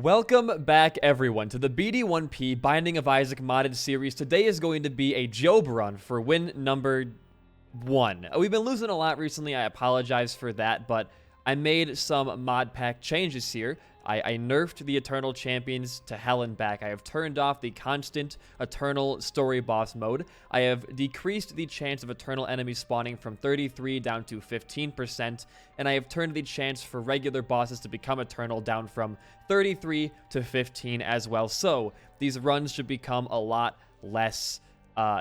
Welcome back, everyone, to the BD1P Binding of Isaac modded series. Today is going to be a Job run for win number 1. We've been losing a lot recently. I apologize for that, but I made some mod pack changes here. I nerfed the Eternal Champions to hell and back. I have turned off the constant Eternal Story Boss mode. I have decreased the chance of Eternal enemies spawning from 33 down to 15%, and I have turned the chance for regular bosses to become Eternal down from 33 to 15 as well. So these runs should become a lot less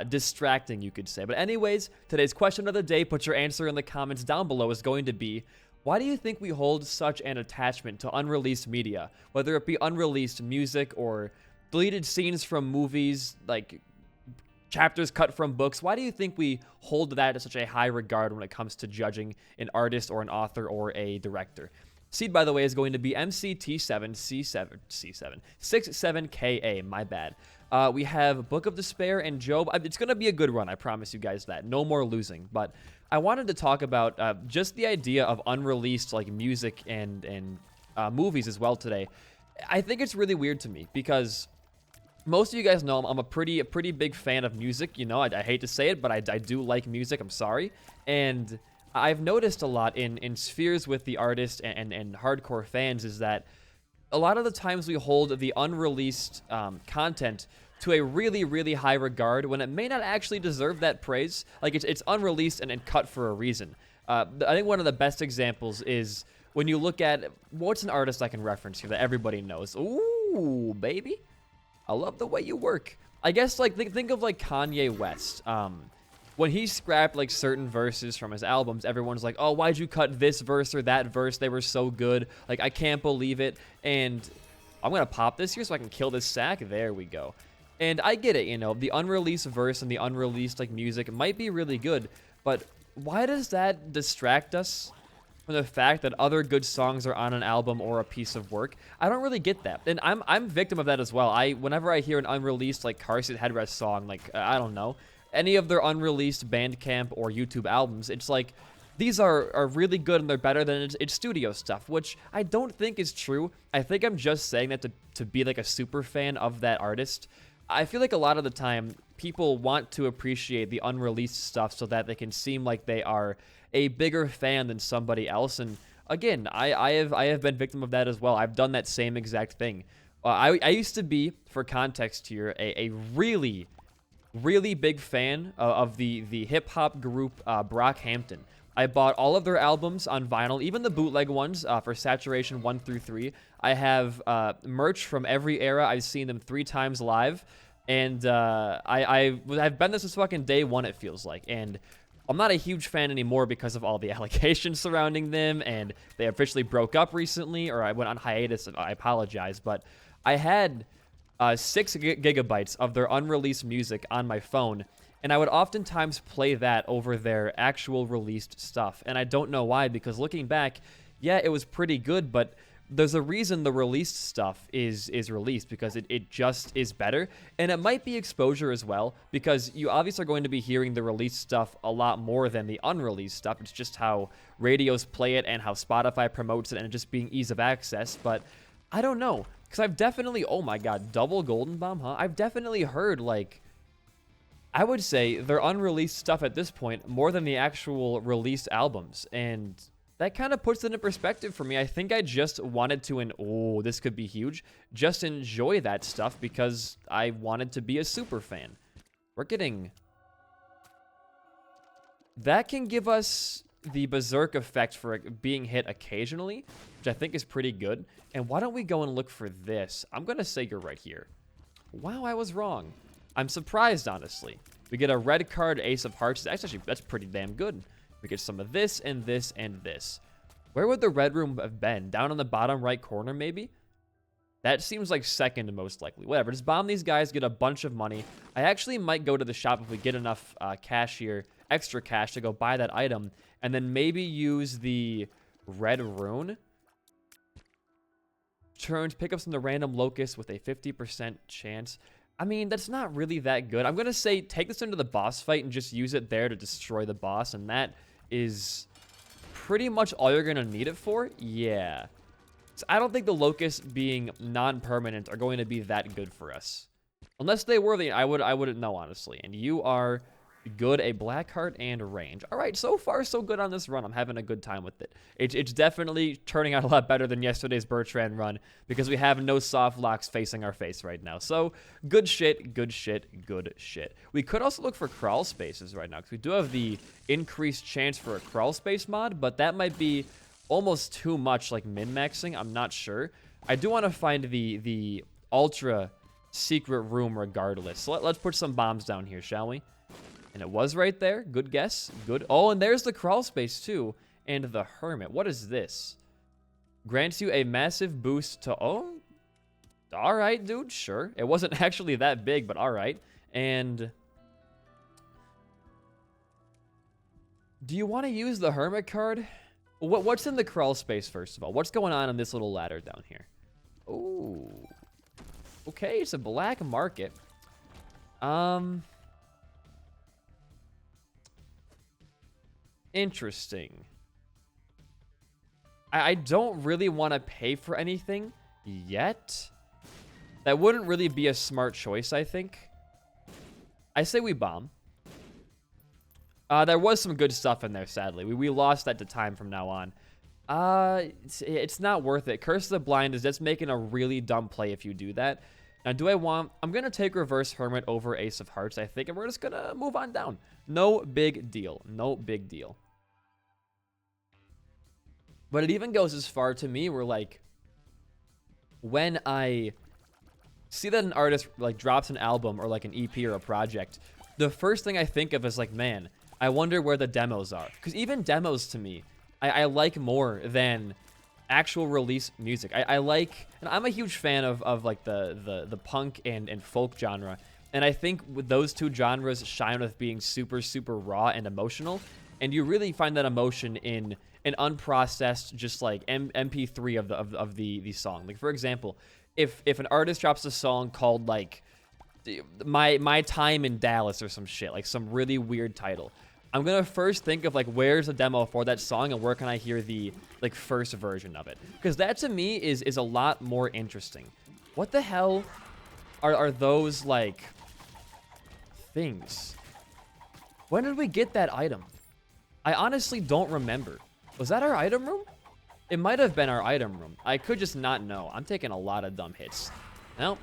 distracting, you could say. But anyways, today's question of the day, put your answer in the comments down below, is going to be, why do you think we hold such an attachment to unreleased media, whether it be unreleased music or deleted scenes from movies, like chapters cut from books? Why do you think we hold that to such a high regard when it comes to judging an artist or an author or a director? Seed, by the way, is going to be MCT7C7 my bad. We have Book of Despair and Job. It's going to be a good run, I promise you guys that. No more losing. But I wanted to talk about just the idea of unreleased like music and movies as well today. I think it's really weird to me because most of you guys know I'm a pretty big fan of music. You know, I hate to say it, but I do like music. I'm sorry. And I've noticed a lot in spheres with the artist and hardcore fans is that a lot of the times we hold the unreleased content to a really high regard when it may not actually deserve that praise. Like it's unreleased and cut for a reason. I think one of the best examples is when you look at, what's an artist I can reference here that everybody knows? Ooh, baby, I love the way you work. I guess like think of like Kanye West. When he scrapped like certain verses from his albums, everyone's like, oh, why'd you cut this verse or that verse? They were so good. Like, I can't believe it. And I'm going to pop this here so I can kill this sack. There we go. And I get it, you know, the unreleased verse and the unreleased like music might be really good, but why does that distract us from the fact that other good songs are on an album or a piece of work? I don't really get that. And I'm victim of that as well. Whenever I hear an unreleased like Car Seat Headrest song, like, I don't know, any of their unreleased Bandcamp or YouTube albums, it's like, these are really good and they're better than its studio stuff, which I don't think is true. I think I'm just saying that to be like a super fan of that artist. I feel like a lot of the time, people want to appreciate the unreleased stuff so that they can seem like they are a bigger fan than somebody else. And again, I have been victim of that as well. I've done that same exact thing. I used to be, for context here, a really big fan of the hip-hop group Brockhampton. I bought all of their albums on vinyl, even the bootleg ones for Saturation 1 through 3. I have merch from every era. I've seen them 3 times live. And I've been this since fucking day one, it feels like. And I'm not a huge fan anymore because of all the allegations surrounding them. And they officially broke up recently, or I went on hiatus. I apologize. But I had 6 gigabytes of their unreleased music on my phone. And I would oftentimes play that over their actual released stuff. And I don't know why, because looking back, yeah, it was pretty good, but there's a reason the released stuff is released, because it just is better. And it might be exposure as well, because you obviously are going to be hearing the released stuff a lot more than the unreleased stuff. It's just how radios play it and how Spotify promotes it, and just being ease of access. But I don't know, because I've definitely, oh my god, double Golden Bomb, huh? I've definitely heard, like, I would say their unreleased stuff at this point more than the actual released albums. And that kind of puts it in perspective for me. I think I just wanted to, and oh, this could be huge, just enjoy that stuff because I wanted to be a super fan. We're getting... That can give us the Berserk effect for being hit occasionally, which I think is pretty good. And why don't we go and look for this? I'm going to say you're right here. Wow, I was wrong. I'm surprised, honestly. We get a red card, Ace of Hearts. That's pretty damn good. We get some of this and this and this. Where would the red room have been? Down on the bottom right corner, maybe? That seems like second most likely. Whatever, just bomb these guys, get a bunch of money. I actually might go to the shop if we get enough cash here, extra cash to go buy that item, and then maybe use the red rune. Turns, pick up some of the random locusts with a 50% chance. I mean, that's not really that good. I'm going to say take this into the boss fight and just use it there to destroy the boss. And that is pretty much all you're going to need it for. Yeah. I don't think the locusts being non-permanent are going to be that good for us. Unless they were, I wouldn't know, honestly. And you are good, a black heart and range. All right, so far so good on this run. I'm having a good time with it. It's definitely turning out a lot better than yesterday's Bertrand run because we have no soft locks facing our face right now. So good shit, good shit, good shit. We could also look for crawl spaces right now because we do have the increased chance for a crawl space mod, but that might be almost too much like min-maxing. I'm not sure. I do want to find the ultra secret room regardless. So let's put some bombs down here, shall we? And it was right there. Good guess. Good. Oh, and there's the crawl space too. And the hermit. What is this? Grants you a massive boost to... Oh, all right, dude. Sure. It wasn't actually that big, but all right. And... do you want to use the hermit card? What's in the crawl space, first of all? What's going on this little ladder down here? Oh. Okay, it's a black market. Interesting. I don't really want to pay for anything yet. That wouldn't really be a smart choice, I think. I say we bomb. There was some good stuff in there, sadly. We lost that to time from now on. It's not worth it. Curse of the Blind is just making a really dumb play if you do that. Now, do I want... I'm going to take Reverse Hermit over Ace of Hearts, I think, and we're just going to move on down. No big deal. No big deal. But it even goes as far to me where, like, when I see that an artist, like, drops an album or, like, an EP or a project, the first thing I think of is, like, man, I wonder where the demos are. Because even demos, to me, I like more than actual release music. I like, and I'm a huge fan of like the punk and folk genre, and I think with those two genres shine with being super raw and emotional, and you really find that emotion in an unprocessed just like MP3 of the song. Like, for example, if an artist drops a song called like my time in Dallas or some shit, like some really weird title, I'm gonna first think of like, where's the demo for that song and where can I hear the like first version of it? Because that to me is a lot more interesting. What the hell are those like things? When did we get that item? I honestly don't remember. Was that our item room? It might have been our item room. I could just not know. I'm taking a lot of dumb hits. Well,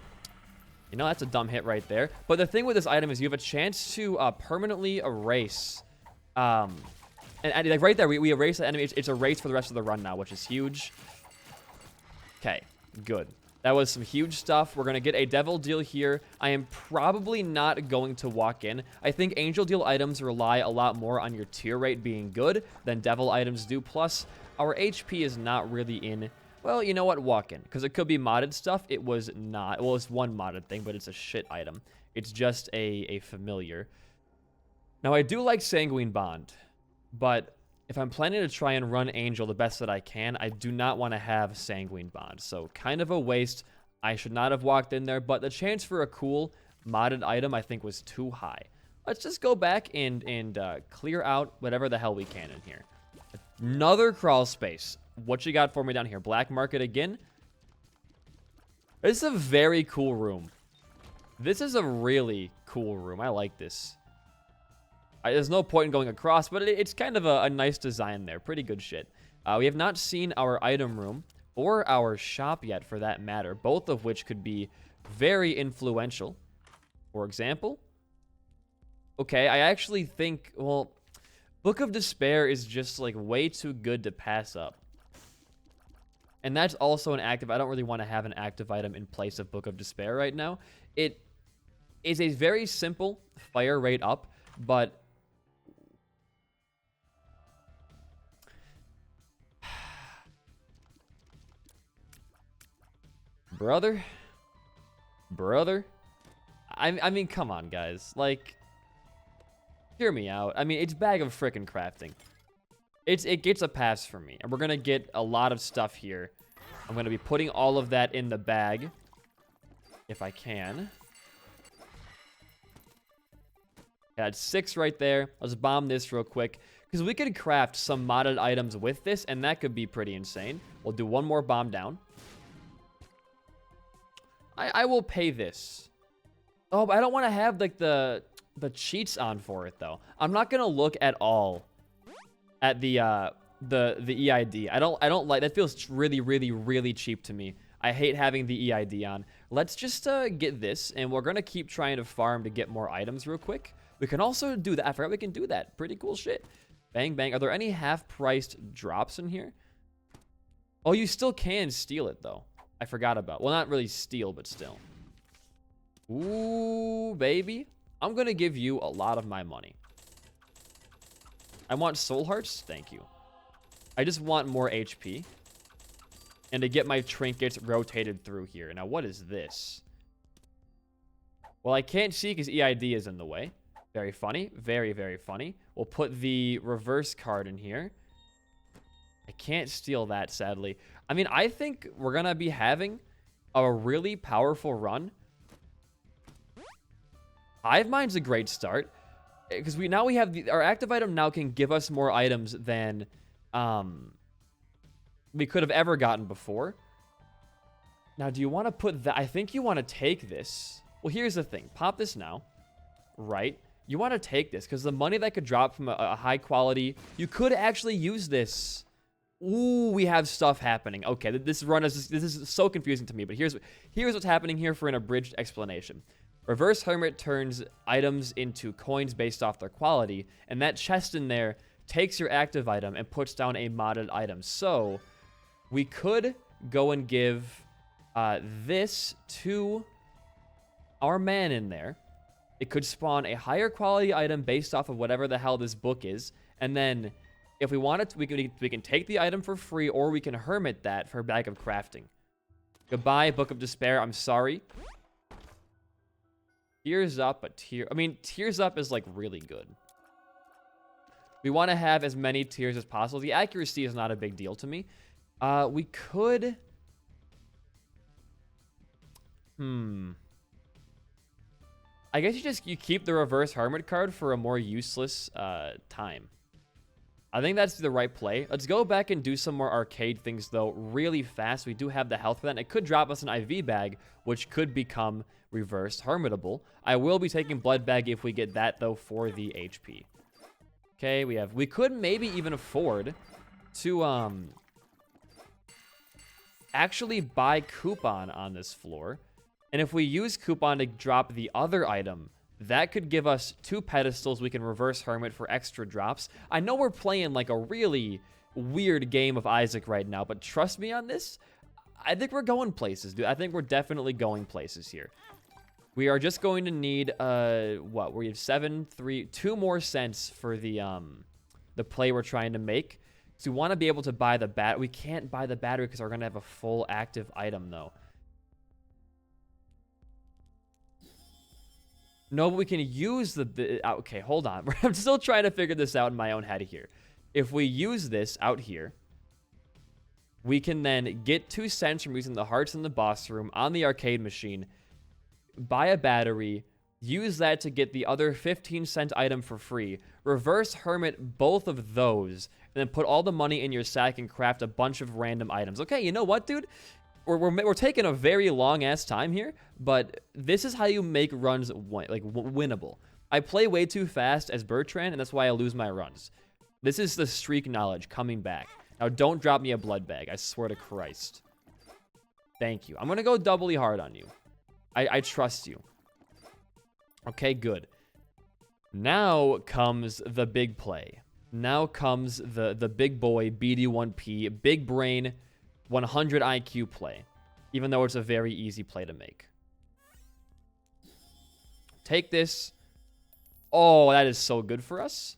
you know, that's a dumb hit right there. But the thing with this item is you have a chance to permanently erase. And like right there, we erase the enemy. It's erased for the rest of the run now, which is huge. Okay, good. That was some huge stuff. We're going to get a Devil Deal here. I am probably not going to walk in. I think Angel Deal items rely a lot more on your tier rate being good than Devil items do. Plus, our HP is not really in... Well, you know what? Walk in. Because it could be modded stuff. It was not. Well, it's one modded thing, but it's a shit item. It's just a familiar. Now, I do like Sanguine Bond, but if I'm planning to try and run Angel the best that I can, I do not want to have Sanguine Bond. So, kind of a waste. I should not have walked in there, but the chance for a cool modded item, I think, was too high. Let's just go back and clear out whatever the hell we can in here. Another crawl space. What you got for me down here? Black market again? This is a very cool room. This is a really cool room. I like this. There's no point in going across, but it's kind of a nice design there. Pretty good shit. We have not seen our item room or our shop yet, for that matter, both of which could be very influential. For example, okay, I actually think, well, Book of Despair is just like way too good to pass up. And that's also an active. I don't really want to have an active item in place of Book of Despair right now. It is a very simple fire rate up, but brother, I mean, come on, guys. Like, hear me out. I mean, it's bag of frickin' crafting. It gets a pass for me, and we're gonna get a lot of stuff here. I'm gonna be putting all of that in the bag, if I can. Got 6 right there. Let's bomb this real quick, because we could craft some modded items with this, and that could be pretty insane. We'll do one more bomb down. I will pay this. Oh, but I don't want to have like the cheats on for it though. I'm not gonna look at all at the EID. I don't like that. Feels really, really, really cheap to me. I hate having the EID on. Let's just get this, and we're gonna keep trying to farm to get more items real quick. We can also do that. I forgot we can do that. Pretty cool shit. Bang, bang. Are there any half-priced drops in here? Oh, you still can steal it, though. I forgot about. Well, not really steal, but still. Ooh, baby. I'm going to give you a lot of my money. I want soul hearts. Thank you. I just want more HP. And to get my trinkets rotated through here. Now, what is this? Well, I can't see because EID is in the way. Very funny. Very, very funny. We'll put the reverse card in here. I can't steal that, sadly. I mean, I think we're going to be having a really powerful run. Hive Mind's a great start. Because we have our active item now can give us more items than we could have ever gotten before. Now, do you want to put that? I think you want to take this. Well, here's the thing. Pop this now. Right? You want to take this because the money that could drop from a high quality, you could actually use this. Ooh, we have stuff happening. Okay, this is so confusing to me, but here's what's happening here for an abridged explanation. Reverse Hermit turns items into coins based off their quality, and that chest in there takes your active item and puts down a modded item. So we could go and give this to our man in there. It could spawn a higher quality item based off of whatever the hell this book is. And then if we want it, we can take the item for free, or we can hermit that for a bag of crafting. Goodbye, Book of Despair. I'm sorry. Tears Up, but Tears Up is like really good. We want to have as many tears as possible. The accuracy is not a big deal to me. We could... I guess you keep the reverse hermit card for a more useless time. I think that's the right play. Let's go back and do some more arcade things, though, really fast. We do have the health for that, and it could drop us an IV bag, which could become reverse hermitable. I will be taking blood bag if we get that, though, for the HP. Okay, we could maybe even afford to actually buy coupon on this floor. And if we use coupon to drop the other item, that could give us 2 pedestals. We can reverse hermit for extra drops. I know we're playing like a really weird game of Isaac right now, but trust me on this. I think we're going places, dude. I think we're definitely going places here. We are just going to need, what? We have 2 more cents for the play we're trying to make. So we want to be able to buy the bat. We can't buy the battery because we're going to have a full active item, though. No, but we can use okay, hold on. I'm still trying to figure this out in my own head here. If we use this out here, we can then get 2 cents from using the hearts in the boss room on the arcade machine, buy a battery, use that to get the other 15-cent item for free, reverse hermit both of those, and then put all the money in your sack and craft a bunch of random items. Okay, you know what, dude? We're taking a very long-ass time here, but this is how you make runs winnable. I play way too fast as Bertrand, and that's why I lose my runs. This is the streak knowledge coming back. Now, don't drop me a blood bag. I swear to Christ. Thank you. I'm going to go doubly hard on you. I trust you. Okay, good. Now comes the big play. Now comes the big boy, BD1P, big brain, 100 IQ play, even though it's a very easy play to make. Take this. Oh, that is so good for us.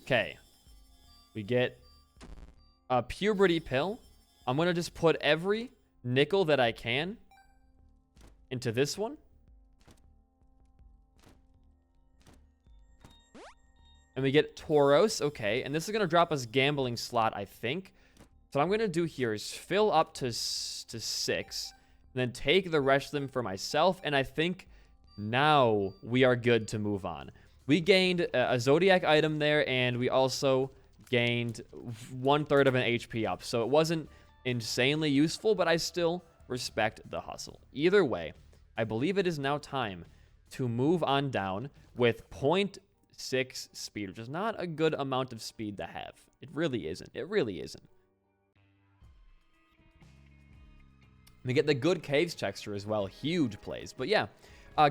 Okay. We get a puberty pill. I'm going to just put every nickel that I can into this one. And we get Tauros, okay. And this is going to drop us gambling slot, I think. So what I'm going to do here is fill up to 6. And then take the rest of them for myself. And I think now we are good to move on. We gained a Zodiac item there, and we also gained 1/3 of an HP up. So it wasn't insanely useful, but I still respect the hustle. Either way, I believe it is now time to move on down with 0.6 speed, which is not a good amount of speed to have. It really isn't. It really isn't. We get the good caves texture as well. Huge plays. But yeah,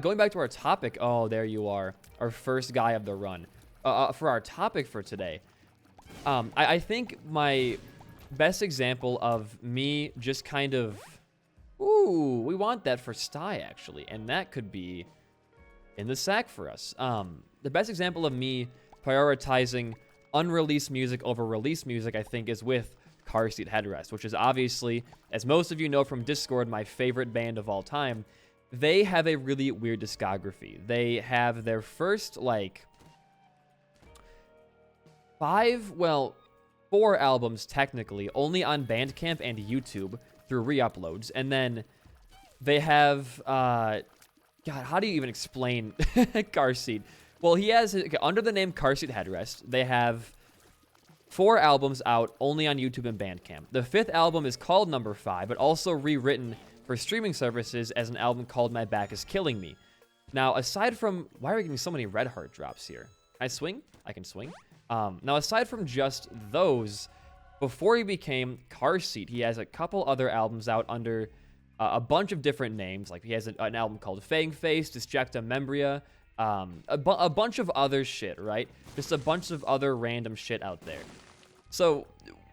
going back to our topic. Oh, there you are. Our first guy of the run. For our topic for today, I think my best example of me just kind of... Ooh, we want that for Sty, actually. And that could be in the sack for us. The best example of me prioritizing unreleased music over released music, I think, is with Car Seat Headrest, which is obviously, as most of you know from Discord, my favorite band of all time. They have a really weird discography. They have their first, like, 4 albums, technically, only on Bandcamp and YouTube through re-uploads. And then they have, God, how do you even explain Car Seat? Well, he has, under the name Car Seat Headrest, they have 4 albums out only on YouTube and Bandcamp. The 5th album is called Number 5, but also rewritten for streaming services as an album called My Back Is Killing Me. Now, aside from... Why are we getting so many red heart drops here? Can I swing? I can swing. Now, aside from just those, before he became Car Seat, he has a couple other albums out under a bunch of different names. Like, he has an album called Fang Face, Disjecta Membria, a bunch of other shit, right? Just a bunch of other random shit out there. So,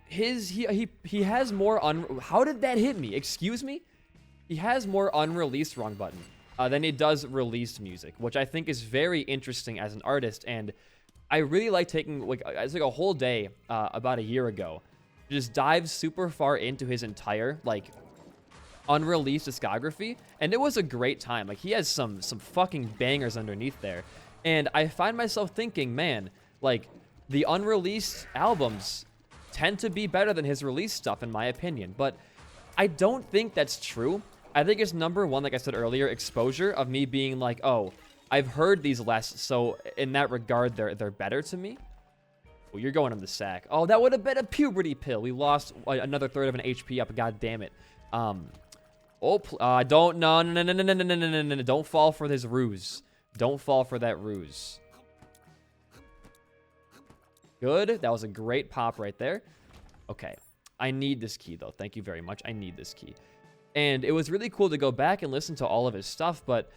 he has more how did that hit me? Excuse me? He has more unreleased, wrong button, than he does released music, which I think is very interesting as an artist. And I really like taking, like, it's like a whole day about a year ago to just dive super far into his entire, like, unreleased discography. And it was a great time. Like, he has some fucking bangers underneath there. And I find myself thinking, man, like, the unreleased albums tend to be better than his released stuff, in my opinion. But I don't think that's true. I think it's number one, like I said earlier, exposure of me being like, oh, I've heard these less, so in that regard, they're better to me. Oh, you're going in the sack. Oh, that would have been a puberty pill. We lost another 1/3 of an HP up. God damn it. Don't, no. Don't fall for this ruse. Don't fall for that ruse. Good. That was a great pop right there. Okay. I need this key, though. Thank you very much. I need this key. And it was really cool to go back and listen to all of his stuff, but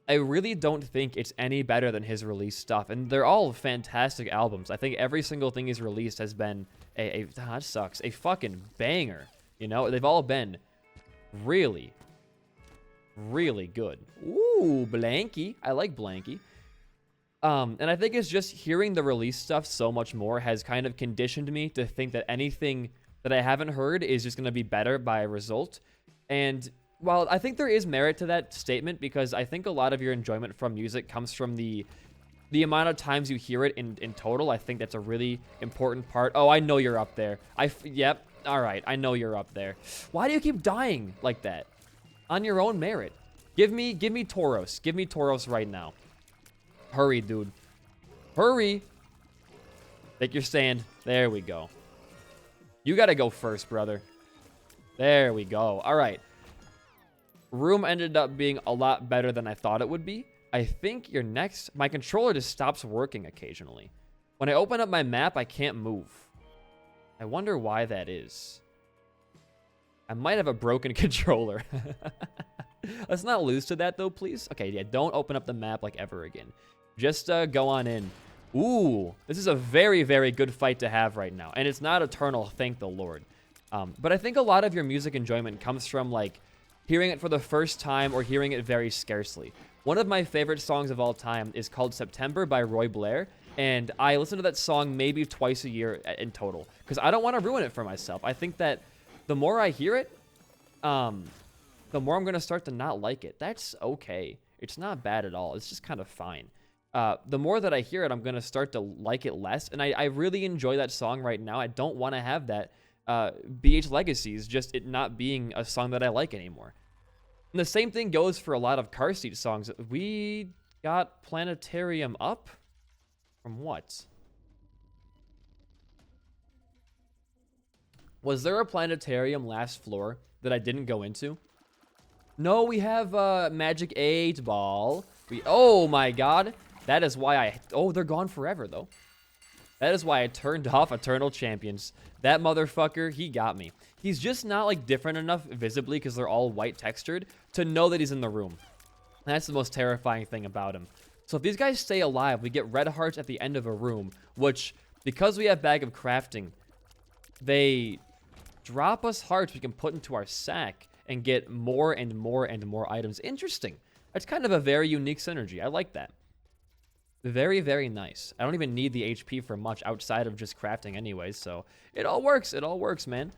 I really don't think it's any better than his released stuff. And they're all fantastic albums. I think every single thing he's released has been that sucks, a fucking banger. You know, they've all been really, really good. Ooh, Blanky. I like Blanky. And I think it's just hearing the release stuff so much more has kind of conditioned me to think that anything that I haven't heard is just going to be better by result. And while I think there is merit to that statement, because I think a lot of your enjoyment from music comes from the amount of times you hear it in total. I think that's a really important part. Oh, I know you're up there. Yep. All right. I know you're up there. Why do you keep dying like that? On your own merit. Give me Tauros. Give me Tauros right now. Hurry, dude. Hurry. Take your stand. There we go. You got to go first, brother. There we go. All right. Room ended up being a lot better than I thought it would be. I think you're next. My controller just stops working occasionally. When I open up my map, I can't move. I wonder why that is. I might have a broken controller. Let's not lose to that, though, please. Okay, yeah, don't open up the map like ever again. Just go on in. Ooh, this is a very, very good fight to have right now. And it's not eternal, thank the Lord. But I think a lot of your music enjoyment comes from, like, hearing it for the first time or hearing it very scarcely. One of my favorite songs of all time is called September by Roy Blair. And I listen to that song maybe twice a year in total, because I don't want to ruin it for myself. I think that the more I hear it, the more I'm going to start to not like it. That's okay. It's not bad at all. It's just kind of fine. The more that I hear it, I'm going to start to like it less. And I really enjoy that song right now. I don't want to have that BH Legacies, just it not being a song that I like anymore. And the same thing goes for a lot of Car Seat songs. We got Planetarium up. From what? Was there a planetarium last floor that I didn't go into? No, we have Magic 8 Ball. Oh my god. That is why oh, they're gone forever though. That is why I turned off Eternal Champions. That motherfucker, he got me. He's just not like different enough visibly because they're all white textured to know that he's in the room. That's the most terrifying thing about him. So if these guys stay alive, we get red hearts at the end of a room, which, because we have Bag of Crafting, they drop us hearts we can put into our sack and get more and more and more items. Interesting. That's kind of a very unique synergy. I like that. Very, very nice. I don't even need the HP for much outside of just crafting anyways, so it all works. It all works, man.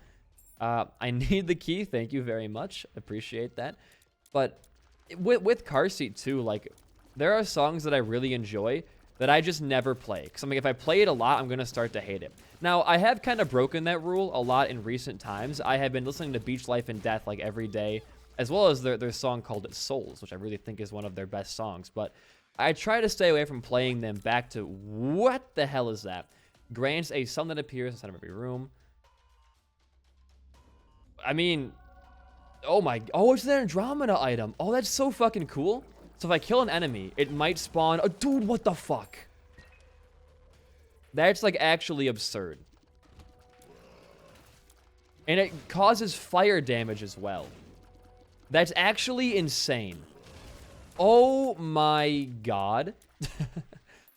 I need the key. Thank you very much. Appreciate that. But with Car Seat too, like, there are songs that I really enjoy that I just never play. Because I'm like, if I play it a lot, I'm going to start to hate it. Now, I have kind of broken that rule a lot in recent times. I have been listening to Beach Life and Death like every day, as well as their song called Souls, which I really think is one of their best songs. But I try to stay away from playing them back to, what the hell is that? Grants a sun that appears inside of every room. I mean, oh it's an Andromeda item. Oh, that's so fucking cool. So if I kill an enemy, it might spawn, oh, dude, what the fuck? That's like actually absurd. And it causes fire damage as well. That's actually insane. Oh my god.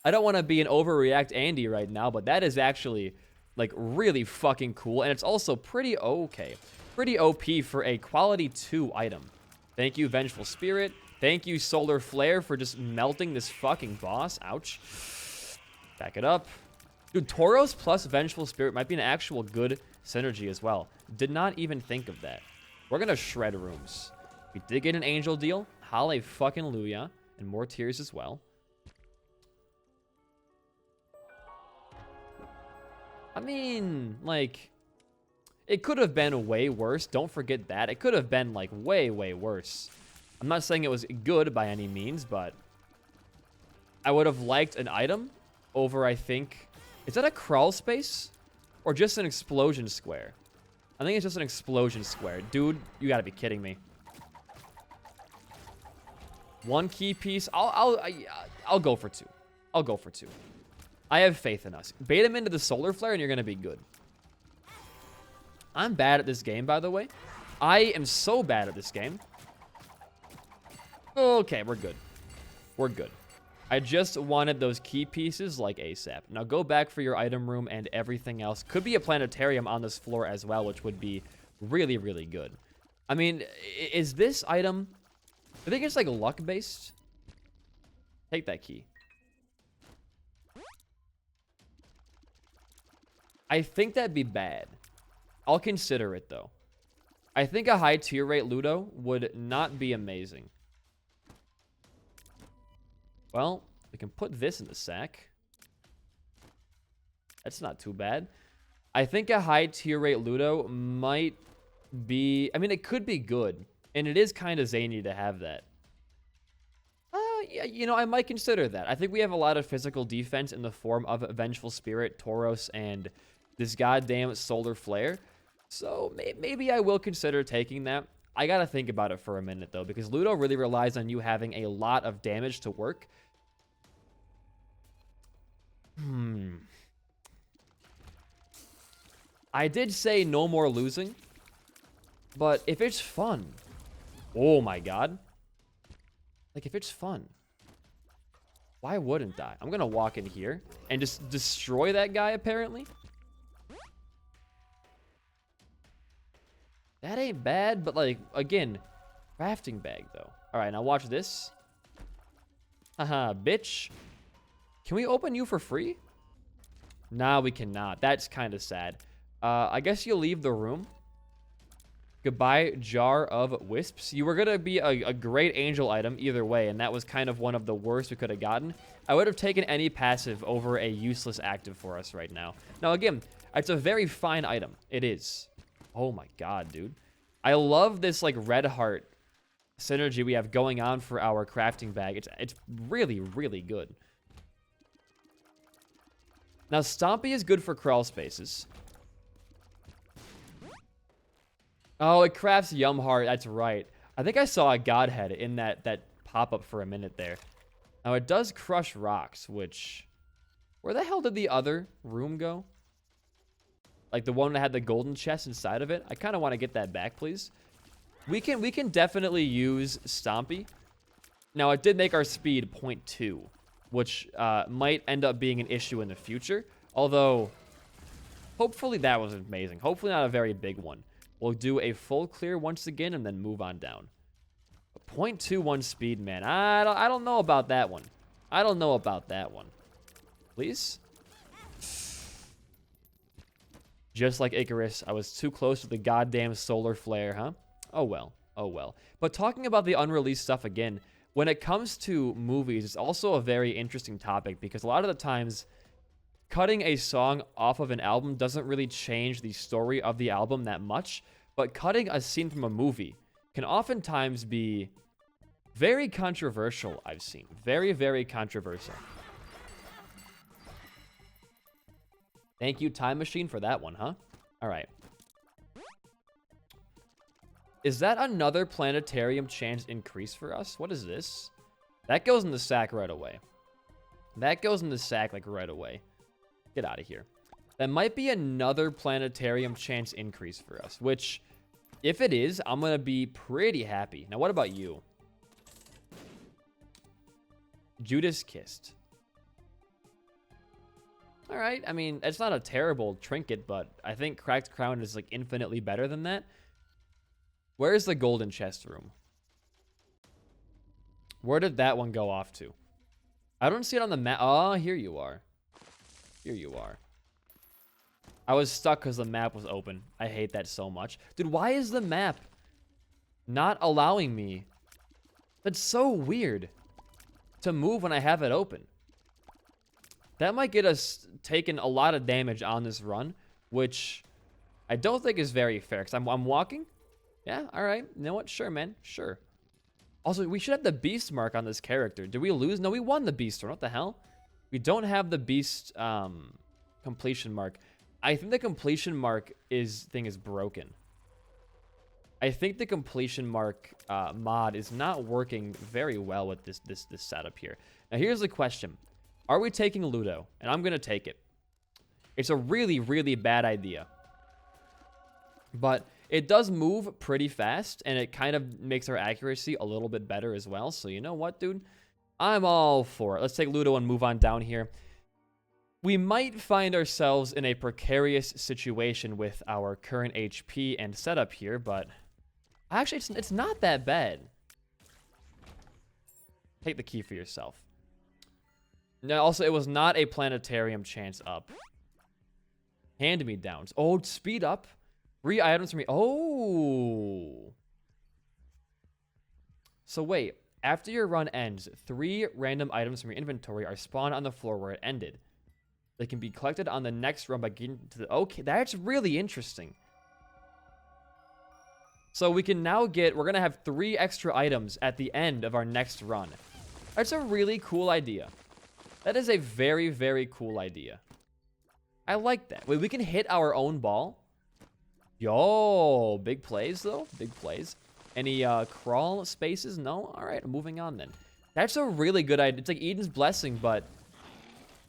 I don't want to be an overreact Andy right now, but that is actually like really fucking cool. And it's also pretty okay. Pretty OP for a quality 2 item. Thank you, Vengeful Spirit. Thank you, Solar Flare, for just melting this fucking boss. Ouch. Back it up. Dude, Tauros plus Vengeful Spirit might be an actual good synergy as well. Did not even think of that. We're going to shred rooms. We did get an angel deal. Halle fucking Luya. And more tears as well. I mean, like, it could have been way worse. Don't forget that. It could have been, like, way, way worse. I'm not saying it was good by any means, but I would have liked an item over, I think... Is that a crawl space? Or just an explosion square? I think it's just an explosion square. Dude, you gotta be kidding me. One key piece. I'll go for 2. I'll go for 2. I have faith in us. Bait him into the solar flare and you're gonna be good. I'm bad at this game, by the way. I am so bad at this game. Okay, we're good. We're good. I just wanted those key pieces like ASAP. Now go back for your item room and everything else. Could be a planetarium on this floor as well, which would be really, really good. I mean, is this item... I think it's like luck-based. Take that key. I think that'd be bad. I'll consider it, though. I think a high tier rate Ludo would not be amazing. Well, we can put this in the sack. That's not too bad. I think a high tier rate Ludo might be... I mean, it could be good. And it is kind of zany to have that. Yeah, you know, I might consider that. I think we have a lot of physical defense in the form of Vengeful Spirit, Tauros, and this goddamn Solar Flare. So maybe I will consider taking that. I gotta think about it for a minute, though, because Ludo really relies on you having a lot of damage to work. I did say no more losing, but if it's fun... Oh my god. Like, if it's fun, why wouldn't I? I'm gonna walk in here and just destroy that guy, apparently. That ain't bad, but, like, again, crafting bag, though. Alright, now watch this. Haha, bitch. Can we open you for free? Nah, we cannot. That's kind of sad. I guess you'll leave the room. Goodbye, Jar of Wisps. You were going to be a great angel item either way, and that was kind of one of the worst we could have gotten. I would have taken any passive over a useless active for us right now. Now, again, it's a very fine item. It is. Oh my god, dude. I love this, like, red heart synergy we have going on for our crafting bag. It's really, really good. Now, Stompy is good for crawl spaces. Oh, it crafts Yum Heart. That's right. I think I saw a Godhead in that pop-up for a minute there. Now, it does crush rocks, which... Where the hell did the other room go? Like the one that had the golden chest inside of it? I kind of want to get that back, please. We can definitely use Stompy. Now, it did make our speed 0.2, which might end up being an issue in the future. Although, hopefully that was amazing. Hopefully not a very big one. We'll do a full clear once again and then move on down. 0.21 speed, man. I don't know about that one. I don't know about that one. Please? Just like Icarus, I was too close to the goddamn solar flare, huh? Oh well. Oh well. But talking about the unreleased stuff again, when it comes to movies, it's also a very interesting topic because a lot of the times, cutting a song off of an album doesn't really change the story of the album that much, but cutting a scene from a movie can oftentimes be very controversial, I've seen. Very, very controversial. Thank you, Time Machine, for that one, huh? All right. Is that another planetarium chance increase for us? What is this? That goes in the sack right away. That goes in the sack, like, right away. Get out of here. That might be another planetarium chance increase for us, which, if it is, I'm going to be pretty happy. Now, what about you? Judas Kissed. All right. I mean, it's not a terrible trinket, but I think Cracked Crown is, like, infinitely better than that. Where's the golden chest room? Where did that one go off to? I don't see it on the map. Oh, here you are. Here you are. I was stuck because the map was open. I hate that so much. Dude, why is the map not allowing me? That's so weird to move when I have it open. That might get us taking a lot of damage on this run, which I don't think is very fair because I'm walking. Yeah, all right. You know what? Sure, man. Sure. Also, we should have the beast mark on this character. Did we lose? No, we won the beast run. What the hell? We don't have the beast completion mark. I think the completion mark thing is broken. I think the completion mark mod is not working very well with this setup here. Now, here's the question. Are we taking Ludo? And I'm going to take it. It's a really, really bad idea. But it does move pretty fast, and it kind of makes our accuracy a little bit better as well. So you know what, dude? I'm all for it. Let's take Ludo and move on down here. We might find ourselves in a precarious situation with our current HP and setup here, but actually, it's not that bad. Take the key for yourself. Now, also, it was not a planetarium chance up. Hand-me-downs. Oh, speed up. 3 items for me. Oh. So wait. After your run ends, 3 random items from your inventory are spawned on the floor where it ended. They can be collected on the next run by getting to the... Okay, that's really interesting. So we can now get... We're going to have 3 extra items at the end of our next run. That's a really cool idea. That is a very, very cool idea. I like that. Wait, we can hit our own ball? Yo, big plays, though. Big plays. Any crawl spaces? No? All right, moving on then. That's a really good idea. It's like Eden's Blessing, but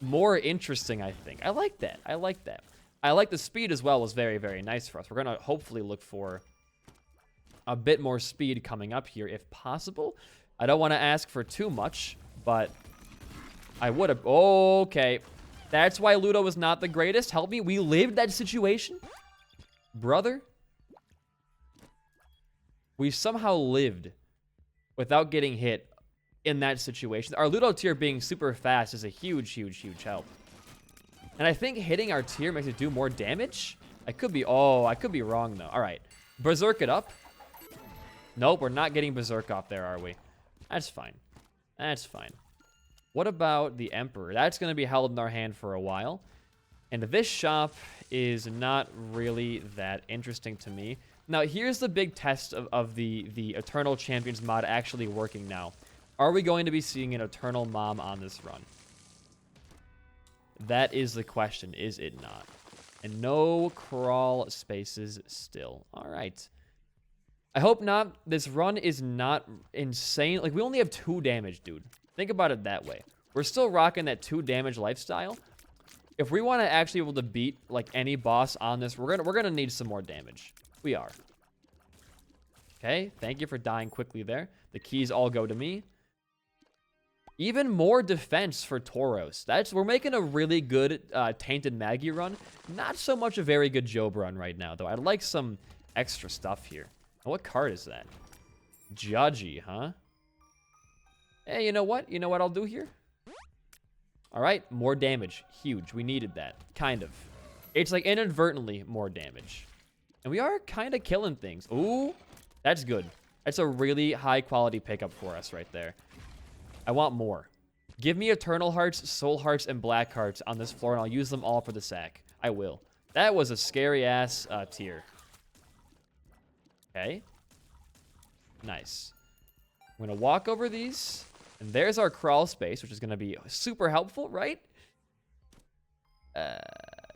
more interesting, I think. I like that. I like that. I like the speed as well. Was very, very nice for us. We're going to hopefully look for a bit more speed coming up here if possible. I don't want to ask for too much, but I would have. Okay. That's why Ludo was not the greatest. Help me. We lived that situation. Brother. We somehow lived without getting hit in that situation. Our Ludo tier being super fast is a huge, huge, huge help. And I think hitting our tier makes it do more damage. I could be wrong though. All right. Berserk it up. Nope, we're not getting Berserk off there, are we? That's fine. That's fine. What about the Emperor? That's going to be held in our hand for a while. And this shop is not really that interesting to me. Now, here's the big test of the Eternal Champions mod actually working now. Are we going to be seeing an Eternal Mom on this run? That is the question, is it not? And no crawl spaces still. All right. I hope not. This run is not insane. Like, we only have 2 damage, dude. Think about it that way. We're still rocking that 2 damage lifestyle. If we want to actually be able to beat, like, any boss on this, we're gonna need some more damage. We are. Okay, thank you for dying quickly there. The keys all go to me. Even more defense for Tauros. We're making a really good Tainted Maggie run. Not so much a very good Job run right now, though. I'd like some extra stuff here. Oh, what card is that? Judgy, huh? Hey, you know what? You know what I'll do here? All right, more damage. Huge. We needed that. Kind of. It's like inadvertently more damage. And we are kind of killing things. Ooh, that's good. That's a really high quality pickup for us right there. I want more. Give me Eternal Hearts, Soul Hearts, and Black Hearts on this floor, and I'll use them all for the sack. I will. That was a scary-ass tier. Okay. Nice. I'm going to walk over these, and there's our crawl space, which is going to be super helpful, right?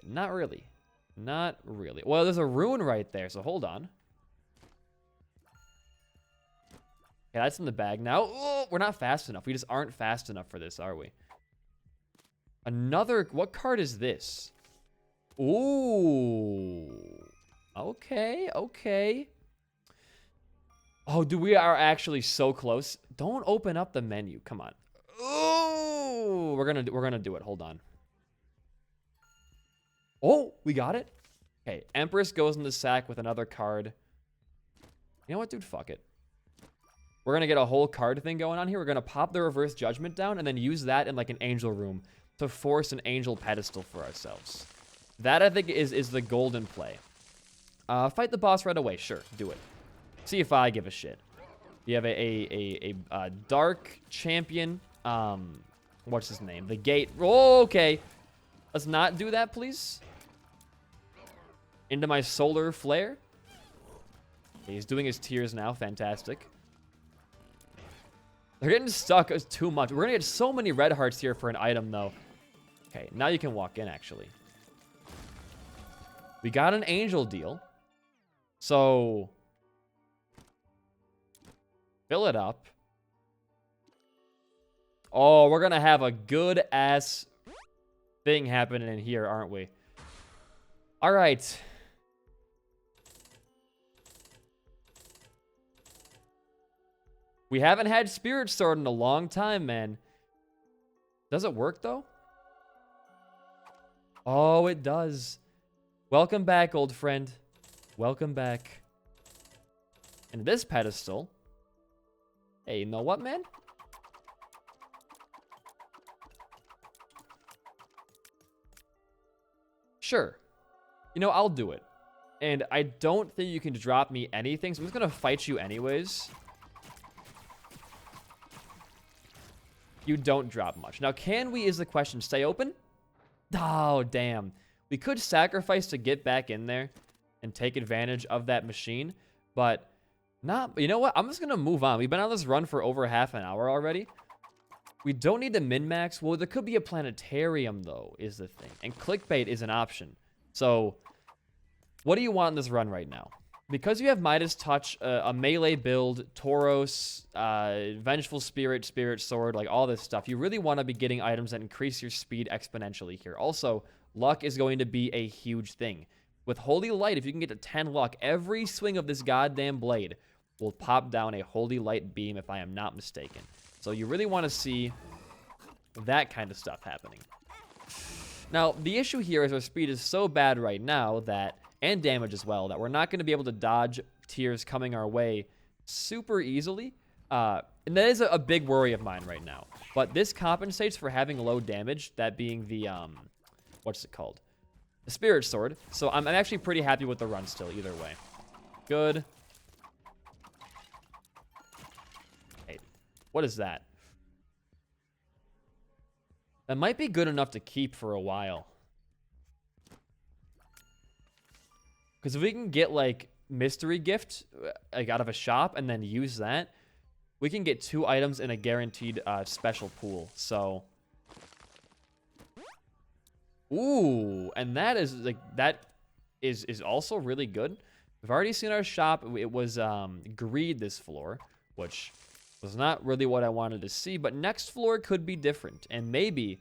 Not really. Not really. Well, there's a rune right there, so hold on. Okay, that's in the bag now. Oh, we're not fast enough. We just aren't fast enough for this, are we? Another... What card is this? Ooh. Okay, okay. Oh, dude, we are actually so close. Don't open up the menu. Come on. Oh, we're gonna do it. Hold on. Oh, we got it. Okay, Empress goes in the sack with another card. You know what, dude? Fuck it. We're going to get a whole card thing going on here. We're going to pop the Reverse Judgment down and then use that in like an angel room to force an angel pedestal for ourselves. That, I think, is the golden play. Fight the boss right away. Sure, do it. See if I give a shit. You have a dark champion. What's his name? The Gate. Oh, okay. Let's not do that, please. Into my Solar Flare. Okay, he's doing his tears now. Fantastic. They're getting stuck too much. We're going to get so many red hearts here for an item, though. Okay, now you can walk in, actually. We got an angel deal. So, fill it up. Oh, we're going to have a good-ass thing happening in here, aren't we? All right. We haven't had Spirit Sword in a long time, man. Does it work, though? Oh, it does. Welcome back, old friend. Welcome back. And this pedestal. Hey, you know what, man? Sure. You know, I'll do it. And I don't think you can drop me anything, so I'm just going to fight you anyways. You don't drop much. Now, can we, is the question, stay open? Oh, damn. We could sacrifice to get back in there and take advantage of that machine, but not, you know what? I'm just going to move on. We've been on this run for over half an hour already. We don't need to min-max. Well, there could be a planetarium, though, is the thing. And clickbait is an option. So, what do you want in this run right now? Because you have Midas Touch, a melee build, Tauros, Vengeful Spirit, Spirit Sword, like all this stuff, you really want to be getting items that increase your speed exponentially here. Also, luck is going to be a huge thing. With Holy Light, if you can get to 10 luck, every swing of this goddamn blade will pop down a Holy Light beam, if I am not mistaken. So you really want to see that kind of stuff happening. Now, the issue here is our speed is so bad right now that, and damage as well, that we're not going to be able to dodge tiers coming our way super easily. And that is a big worry of mine right now. But this compensates for having low damage, that being the, what's it called? The Spirit Sword. So I'm actually pretty happy with the run still, either way. Good. Hey, what is that? That might be good enough to keep for a while. Because if we can get, like, Mystery Gift like out of a shop and then use that, we can get 2 items in a guaranteed special pool. So, Ooh, and that is like that is also really good. We've already seen our shop. It was greed this floor, which was not really what I wanted to see, but next floor could be different, and maybe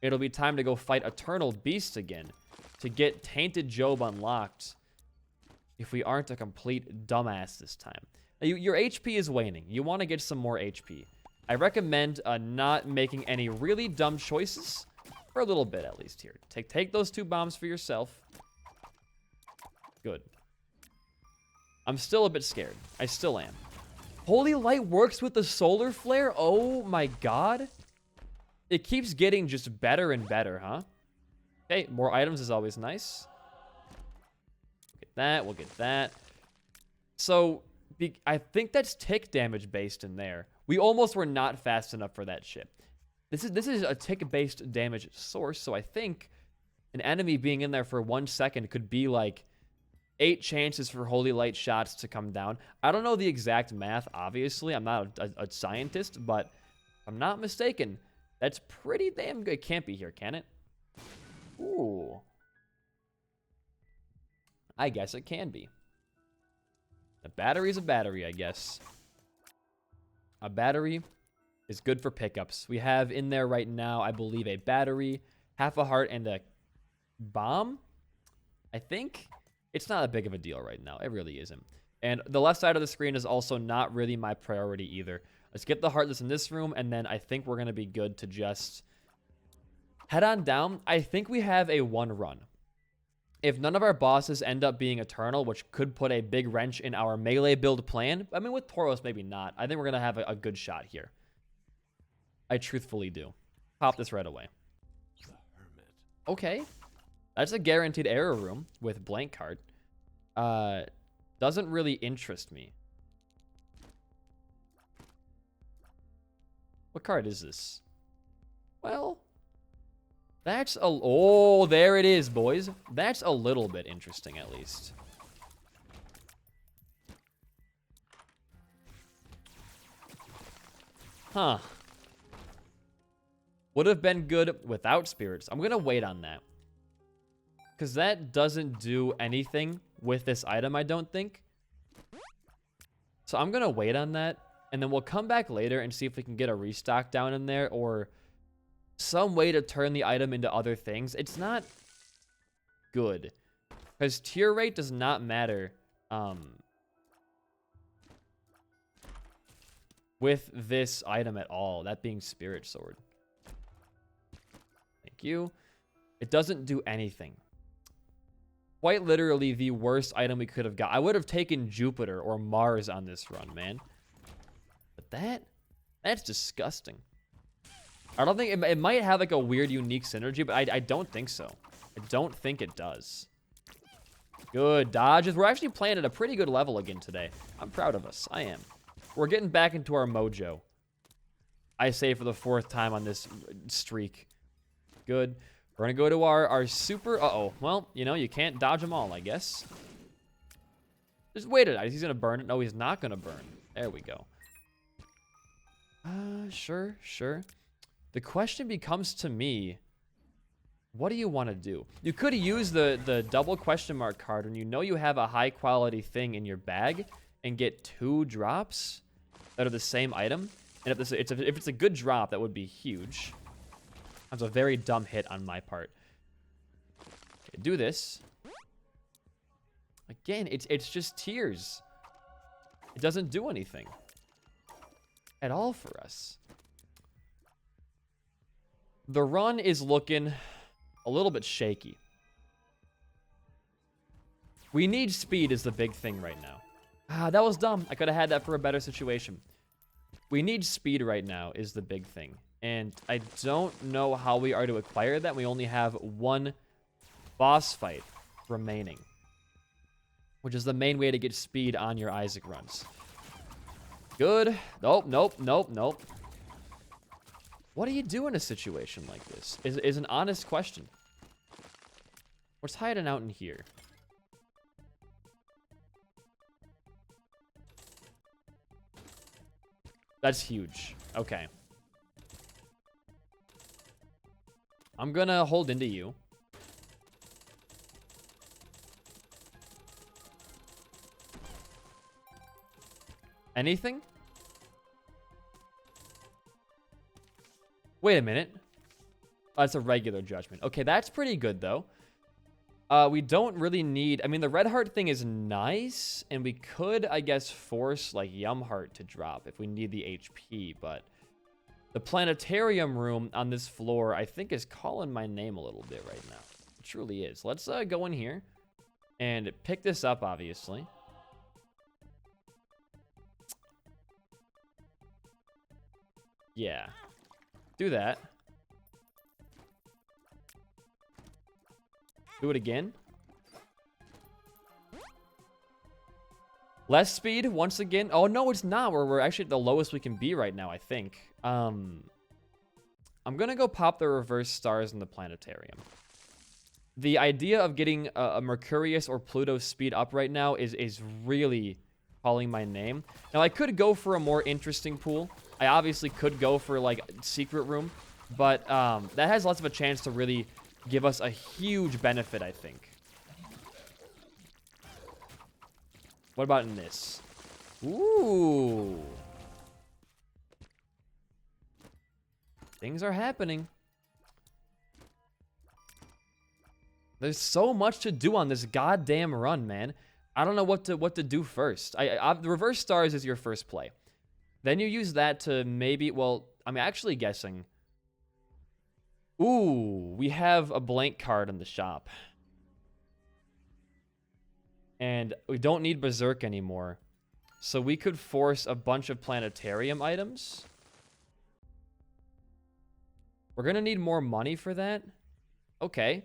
it'll be time to go fight Eternal Beasts again to get Tainted Job unlocked if we aren't a complete dumbass this time. Now, your HP is waning. You want to get some more HP. I recommend not making any really dumb choices for a little bit, at least here. Take those 2 bombs for yourself. Good. I'm still a bit scared. I still am. Holy Light works with the solar flare? Oh my god. It keeps getting just better and better, huh? Okay, more items is always nice. Get that, we'll get that. So, I think that's tick damage based in there. We almost were not fast enough for that ship. This is a tick-based damage source, so I think an enemy being in there for 1 second could be like 8 chances for Holy Light shots to come down. I don't know the exact math, obviously. I'm not a scientist, but if I'm not mistaken, that's pretty damn good. It can't be here, can it? Ooh. I guess it can be. A battery's a battery, I guess. A battery is good for pickups. We have in there right now, I believe, a battery, half a heart, and a bomb, I think. It's not that big of a deal right now. It really isn't. And the left side of the screen is also not really my priority either. Let's get the heart that's in this room, and then I think we're going to be good to just head on down. I think we have a 1 run. If none of our bosses end up being Eternal, which could put a big wrench in our melee build plan. I mean, with Tauros, maybe not. I think we're going to have a good shot here. I truthfully do. Pop this right away. Okay. That's a guaranteed error room with blank card. Doesn't really interest me. What card is this? Well, that's a... Oh, there it is, boys. That's a little bit interesting, at least. Huh. Would have been good without spirits. I'm going to wait on that. Because that doesn't do anything with this item, I don't think. So I'm going to wait on that. And then we'll come back later and see if we can get a restock down in there. Or some way to turn the item into other things. It's not good. Because tier rate does not matter with this item at all. That being Spirit Sword. Thank you. It doesn't do anything. Quite literally the worst item we could have got. I would have taken Jupiter or Mars on this run, man. But that's disgusting. I don't think it might have like a weird unique synergy, but I don't think so. I don't think it does. Good dodges. We're actually playing at a pretty good level again today. I'm proud of us. I am. We're getting back into our mojo. I say for the 4th time on this streak. Good. We're going to go to our super... Uh-oh. Well, you know, you can't dodge them all, I guess. Just wait it out. He's going to burn it. No, he's not going to burn. There we go. Sure. The question becomes to me, what do you want to do? You could use the double question mark card when you know you have a high-quality thing in your bag and get 2 drops that are the same item. And if it's a good drop, that would be huge. That's a very dumb hit on my part. Okay, do this. Again, it's just tears. It doesn't do anything at all for us. The run is looking a little bit shaky. We need speed is the big thing right now. Ah, that was dumb. I could have had that for a better situation. We need speed right now is the big thing. And I don't know how we are to acquire that. We only have 1 boss fight remaining, which is the main way to get speed on your Isaac runs. Good. Nope. What do you do in a situation like this? Is an honest question. What's hiding out in here? That's huge. Okay. I'm gonna hold into you. Anything? Wait a minute. Oh, that's a regular judgment. Okay, that's pretty good, though. We don't really need... I mean, the red heart thing is nice, and we could, I guess, force, like, Yum Heart to drop if we need the HP, but... The planetarium room on this floor, I think, is calling my name a little bit right now. It truly is. Let's go in here and pick this up, obviously. Yeah. Do that. Do it again. Less speed once again. Oh, no, it's not. We're actually at the lowest we can be right now, I think. I'm going to go pop the reverse stars in the planetarium. The idea of getting a Mercurius or Pluto speed up right now is really calling my name. Now, I could go for a more interesting pool. I obviously could go for, like, secret room. But that has lots of a chance to really give us a huge benefit, I think. What about in this? Ooh. Things are happening. There's so much to do on this goddamn run, man. I don't know what to do first. The reverse stars is your first play. Then you use that to maybe, well, I'm actually guessing. Ooh, we have a blank card in the shop. And we don't need Berserk anymore. So we could force a bunch of planetarium items. We're going to need more money for that. Okay.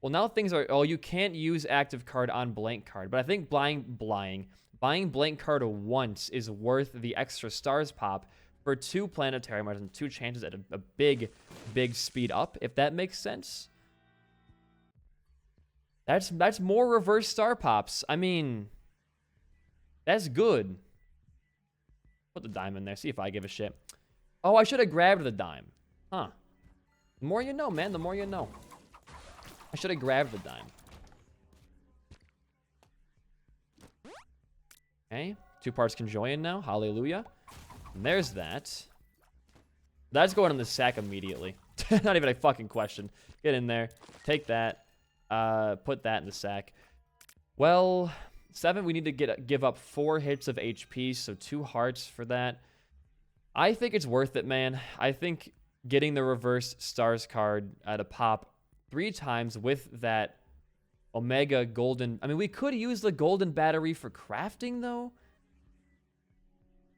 Well, now things are... Oh, you can't use active card on blank card. But I think buying blank card once is worth the extra stars pop for 2 planetarium items and 2 chances at a big speed up, if that makes sense. That's more reverse star pops. I mean, that's good. Put the dime in there. See if I give a shit. Oh, I should have grabbed the dime. Huh. The more you know, man. The more you know. I should have grabbed the dime. Okay. 2 parts conjoined now. Hallelujah. And there's that. That's going in the sack immediately. Not even a fucking question. Get in there. Take that. Put that in the sack. Well, 7, we need to give up 4 hits of HP, so 2 hearts for that. I think it's worth it, man. I think getting the reverse stars card at a pop 3 times with that Omega golden... I mean, we could use the golden battery for crafting, though.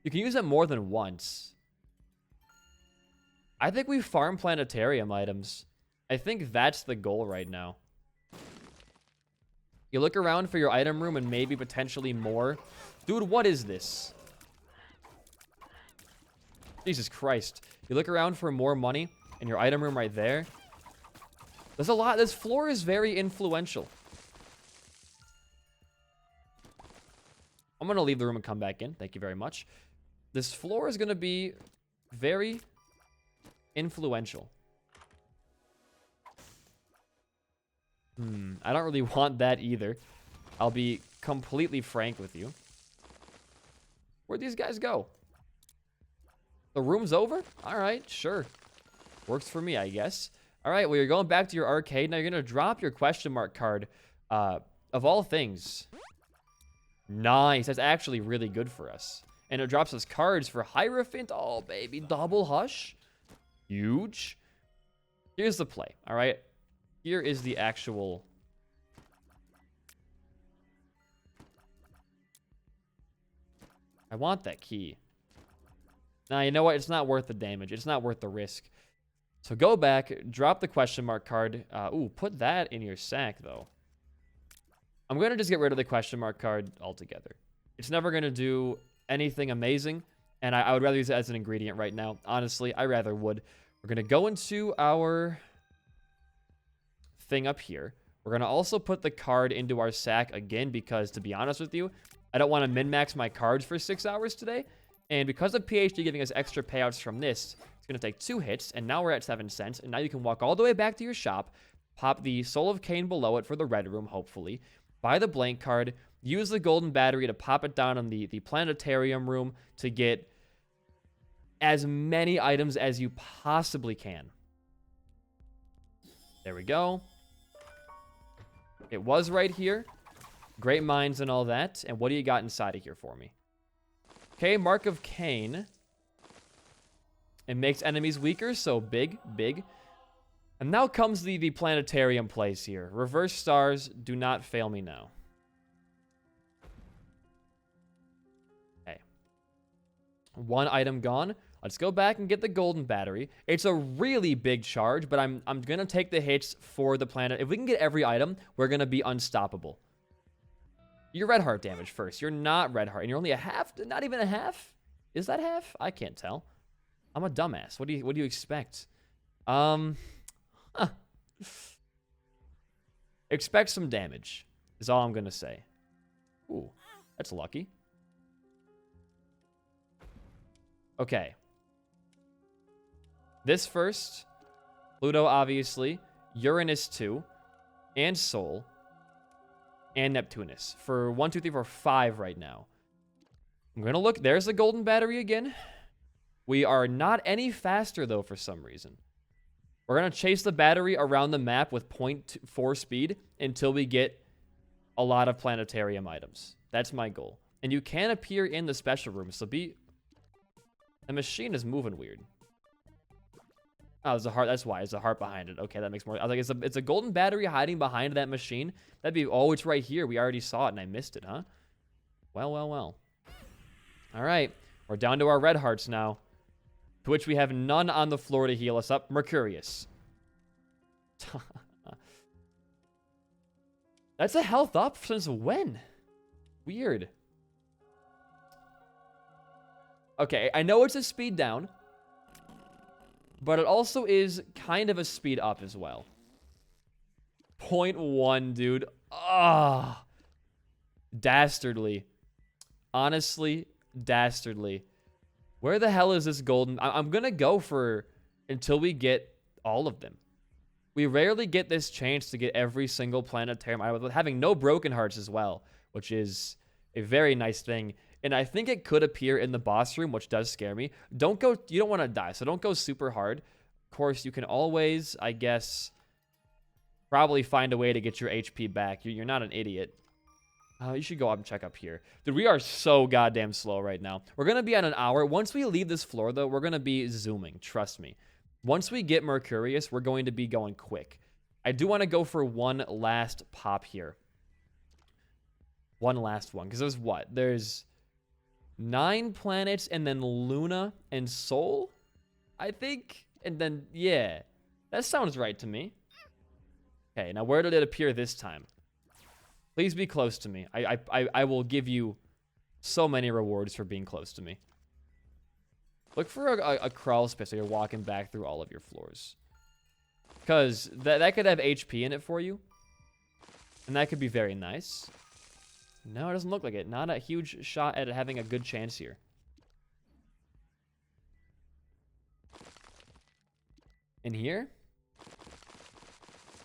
You can use it more than once. I think we farm planetarium items. I think that's the goal right now. You look around for your item room and maybe potentially more. Dude, what is this? Jesus Christ. You look around for more money in your item room right there. There's a lot. This floor is very influential. I'm going to leave the room and come back in. Thank you very much. This floor is going to be very influential. I don't really want that either. I'll be completely frank with you. Where'd these guys go? The room's over? All right, sure. Works for me, I guess. All right, well, you're going back to your arcade. Now you're going to drop your question mark card. Of all things. Nice. That's actually really good for us. And it drops us cards for Hierophant. Oh, baby. Double Hush. Huge. Here's the play, all right? Here is the actual... I want that key. Now, you know what? It's not worth the damage. It's not worth the risk. So go back, drop the question mark card. Ooh, put that in your sack, though. I'm going to just get rid of the question mark card altogether. It's never going to do anything amazing, and I would rather use it as an ingredient right now. Honestly, I rather would. We're going to go into our thing up here. We're going to also put the card into our sack again because, to be honest with you, I don't want to min-max my cards for 6 hours today. And because of PhD giving us extra payouts from this, it's going to take 2 hits, and now we're at 7 cents. And now you can walk all the way back to your shop, pop the Soul of Cain below it for the red room, hopefully, buy the blank card, use the golden battery to pop it down in the planetarium room to get as many items as you possibly can. There we go. It was right here. Great minds and all that. And what do you got inside of here for me? Okay, Mark of Cain. It makes enemies weaker, so big, big. And now comes the planetarium place here. Reverse stars, do not fail me now. Okay. One item gone. Let's go back and get the golden battery. It's a really big charge, but I'm going to take the hits for the planet. If we can get every item, we're going to be unstoppable. You're red heart damage first. You're not red heart, and you're only a half, not even a half. Is that half? I can't tell. I'm a dumbass. What do you expect? Expect some damage is all I'm going to say. Ooh, that's lucky. Okay. This first, Pluto, obviously, Uranus 2, and Sol, and Neptunus. For 1, 2, 3, 4, 5 right now. I'm going to look. There's the golden battery again. We are not any faster, though, for some reason. We're going to chase the battery around the map with 0.4 speed until we get a lot of planetarium items. That's my goal. And you can appear in the special room, so be... The machine is moving weird. Oh, there's a heart. That's why. There's a heart behind it. Okay, that makes more... I was like, it's a golden battery hiding behind that machine. That'd be... Oh, it's right here. We already saw it and I missed it, huh? Well, well, well. All right. We're down to our red hearts now. To which we have none on the floor to heal us up. Mercurius. That's a health up since when? Weird. Okay, I know it's a speed down. But it also is kind of a speed up as well. 0.1, dude. Ah. Dastardly. Honestly, dastardly. Where the hell is this golden? I'm going to go for until we get all of them. We rarely get this chance to get every single planetarium item with having no broken hearts as well, which is a very nice thing. And I think it could appear in the boss room, which does scare me. Don't go, you don't want to die, so don't go super hard. Of course, you can always, I guess, probably find a way to get your HP back. You're not an idiot. You should go up and check up here. Dude, we are so goddamn slow right now. We're going to be at an hour. Once we leave this floor, though, we're going to be zooming. Trust me. Once we get Mercurius, we're going to be going quick. I do want to go for one last pop here. One last one. Because there's what? There's 9 planets and then Luna and Sol, I think. And then, yeah. That sounds right to me. Okay, now where did it appear this time? Please be close to me. I will give you so many rewards for being close to me. Look for a crawl space so you're walking back through all of your floors. Because that could have HP in it for you. And that could be very nice. No, it doesn't look like it. Not a huge shot at having a good chance here. In here?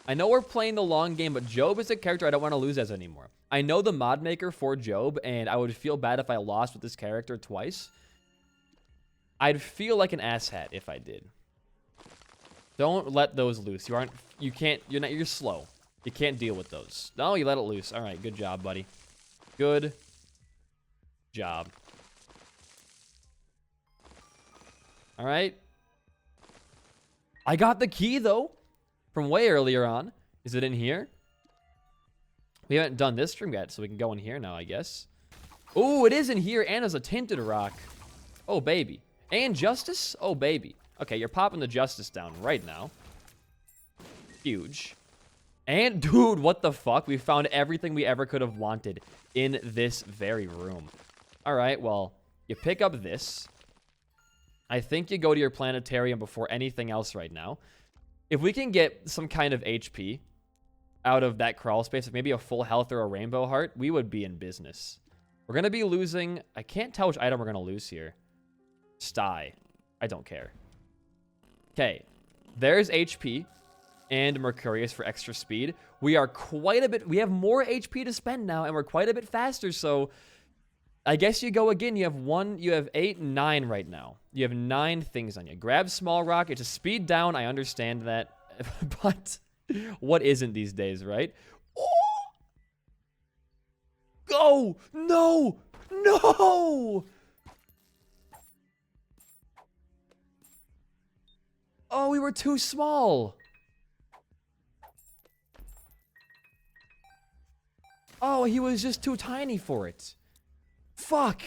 I know we're playing the long game, but Job is a character I don't want to lose as anymore. I know the mod maker for Job, and I would feel bad if I lost with this character twice. I'd feel like an asshat if I did. Don't let those loose. You're slow. You can't deal with those. No, you let it loose. All right, good job, buddy. Good job. All right. I got the key, though, from way earlier on. Is it in here? We haven't done this stream yet, so we can go in here now, I guess. Oh, it is in here, and there's a tinted rock. Oh, baby. And Justice? Oh, baby. Okay, you're popping the Justice down right now. Huge. And, dude, what the fuck? We found everything we ever could have wanted in this very room. All right, well, you pick up this. I think you go to your planetarium before anything else right now. If we can get some kind of HP out of that crawl space, like maybe a full health or a rainbow heart, we would be in business. We're going to be losing... I can't tell which item we're going to lose here. Sty. I don't care. Okay. There's HP. and Mercurius for extra speed. We are quite a bit, we have more HP to spend now, and we're quite a bit faster, so I guess you go again. You have 8, 9 right now. You have 9 things on you. Grab Small Rock. It's a speed down. I understand that. But what isn't these days, right? Oh! Go! No! No! Oh, we were too small. Oh, he was just too tiny for it. Fuck.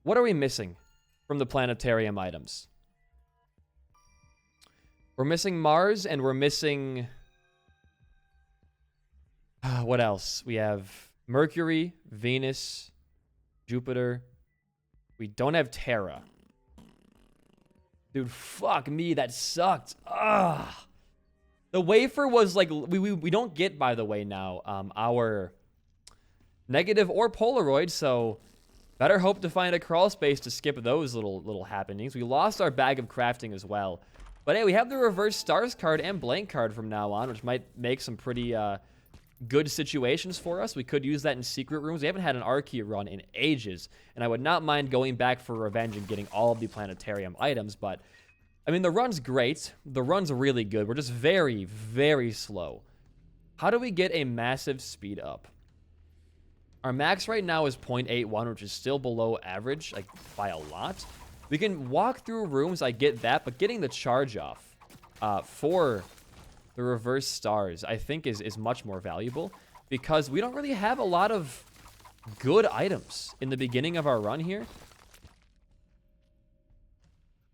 What are we missing from the planetarium items? We're missing Mars, and we're missing... what else? We have Mercury, Venus, Jupiter. We don't have Terra. Dude, fuck me, that sucked. Ugh. The wafer was like... We don't get, by the way, now, our... negative or Polaroid, so better hope to find a crawl space to skip those little happenings. We lost our bag of crafting as well. But hey, we have the reverse stars card and blank card from now on, which might make some pretty good situations for us. We could use that in secret rooms. We haven't had an R-key run in ages, and I would not mind going back for revenge and getting all of the planetarium items, but I mean, the run's great. The run's really good. We're just very, very slow. How do we get a massive speed up? Our max right now is 0.81, which is still below average, like, by a lot. We can walk through rooms, I get that, but getting the charge off for the reverse stars, I think, is much more valuable, because we don't really have a lot of good items in the beginning of our run here.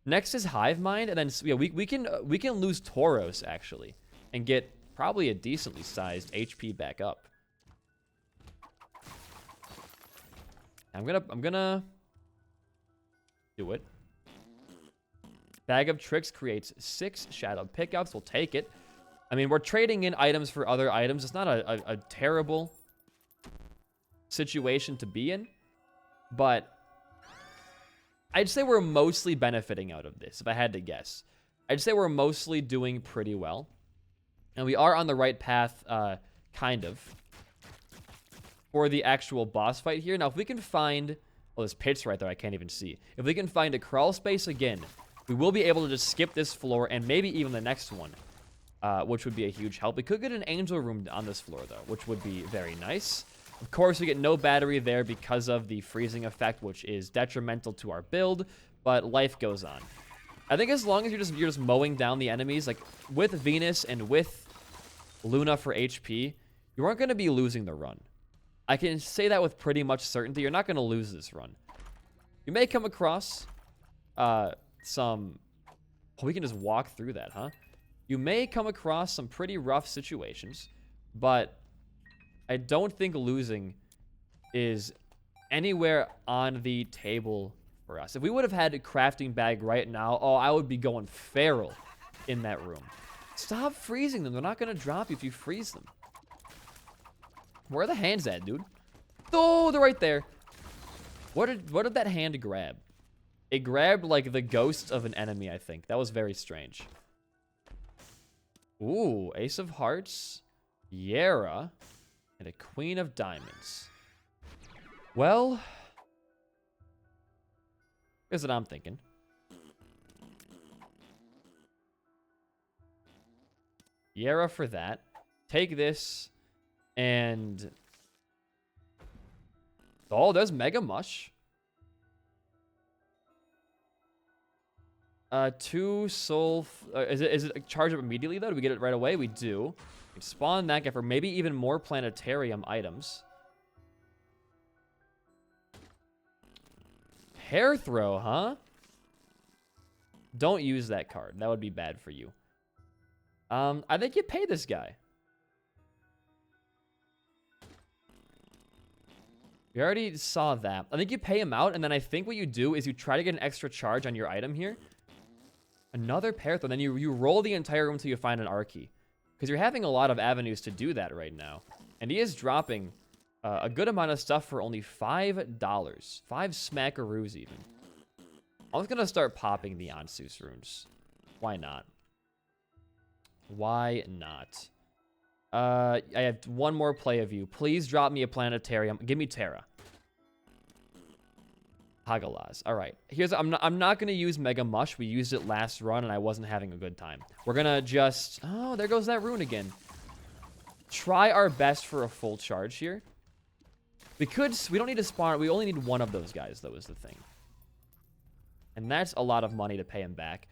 Next is Hive Mind, and then yeah, we can lose Tauros, actually, and get probably a decently sized HP back up. I'm gonna do it. Bag of Tricks creates 6 shadow pickups. We'll take it. I mean, we're trading in items for other items. It's not a terrible situation to be in, but I'd say we're mostly benefiting out of this, if I had to guess. I'd say we're mostly doing pretty well, and we are on the right path, kind of, for the actual boss fight here. Now, if we can find... oh, there's pits right there I can't even see. If we can find a crawl space again, we will be able to just skip this floor and maybe even the next one, which would be a huge help. We could get an angel room on this floor, though, which would be very nice. Of course, we get no battery there because of the freezing effect, which is detrimental to our build, but life goes on. I think as long as you're just mowing down the enemies, like with Venus and with Luna for HP, you aren't going to be losing the run. I can say that with pretty much certainty. You're not going to lose this run. You may come across some... oh, we can just walk through that, huh? You may come across some pretty rough situations, but I don't think losing is anywhere on the table for us. If we would have had a crafting bag right now, oh, I would be going feral in that room. Stop freezing them. They're not going to drop you if you freeze them. Where are the hands at, dude? Oh, they're right there. What did that hand grab? It grabbed, like, the ghost of an enemy, I think. That was very strange. Ooh, Ace of Hearts, Yera, and a Queen of Diamonds. Well, here's what I'm thinking. Yera for that. Take this. And... oh, there's Mega Mush. 2 soul... is it charge up immediately, though? Do we get it right away? We do. We can spawn that guy for maybe even more planetarium items. Hair throw, huh? Don't use that card. That would be bad for you. I think you pay this guy. We already saw that. I think you pay him out, and then I think what you do is you try to get an extra charge on your item here. Another pair, then you roll the entire room until you find an R-key. Because you're having a lot of avenues to do that right now. And he is dropping a good amount of stuff for only $5. 5 smackaroos even. I'm just going to start popping the Ansus runes. Why not? Why not? I have one more play of you. Please drop me a planetarium. Give me Terra. Hagalaz. All right. I'm not going to use Mega Mush. We used it last run, and I wasn't having a good time. We're going to just... Oh, there goes that rune again. Try our best for a full charge here. We don't need to spawn. We only need one of those guys, though, is the thing. And that's a lot of money to pay him back.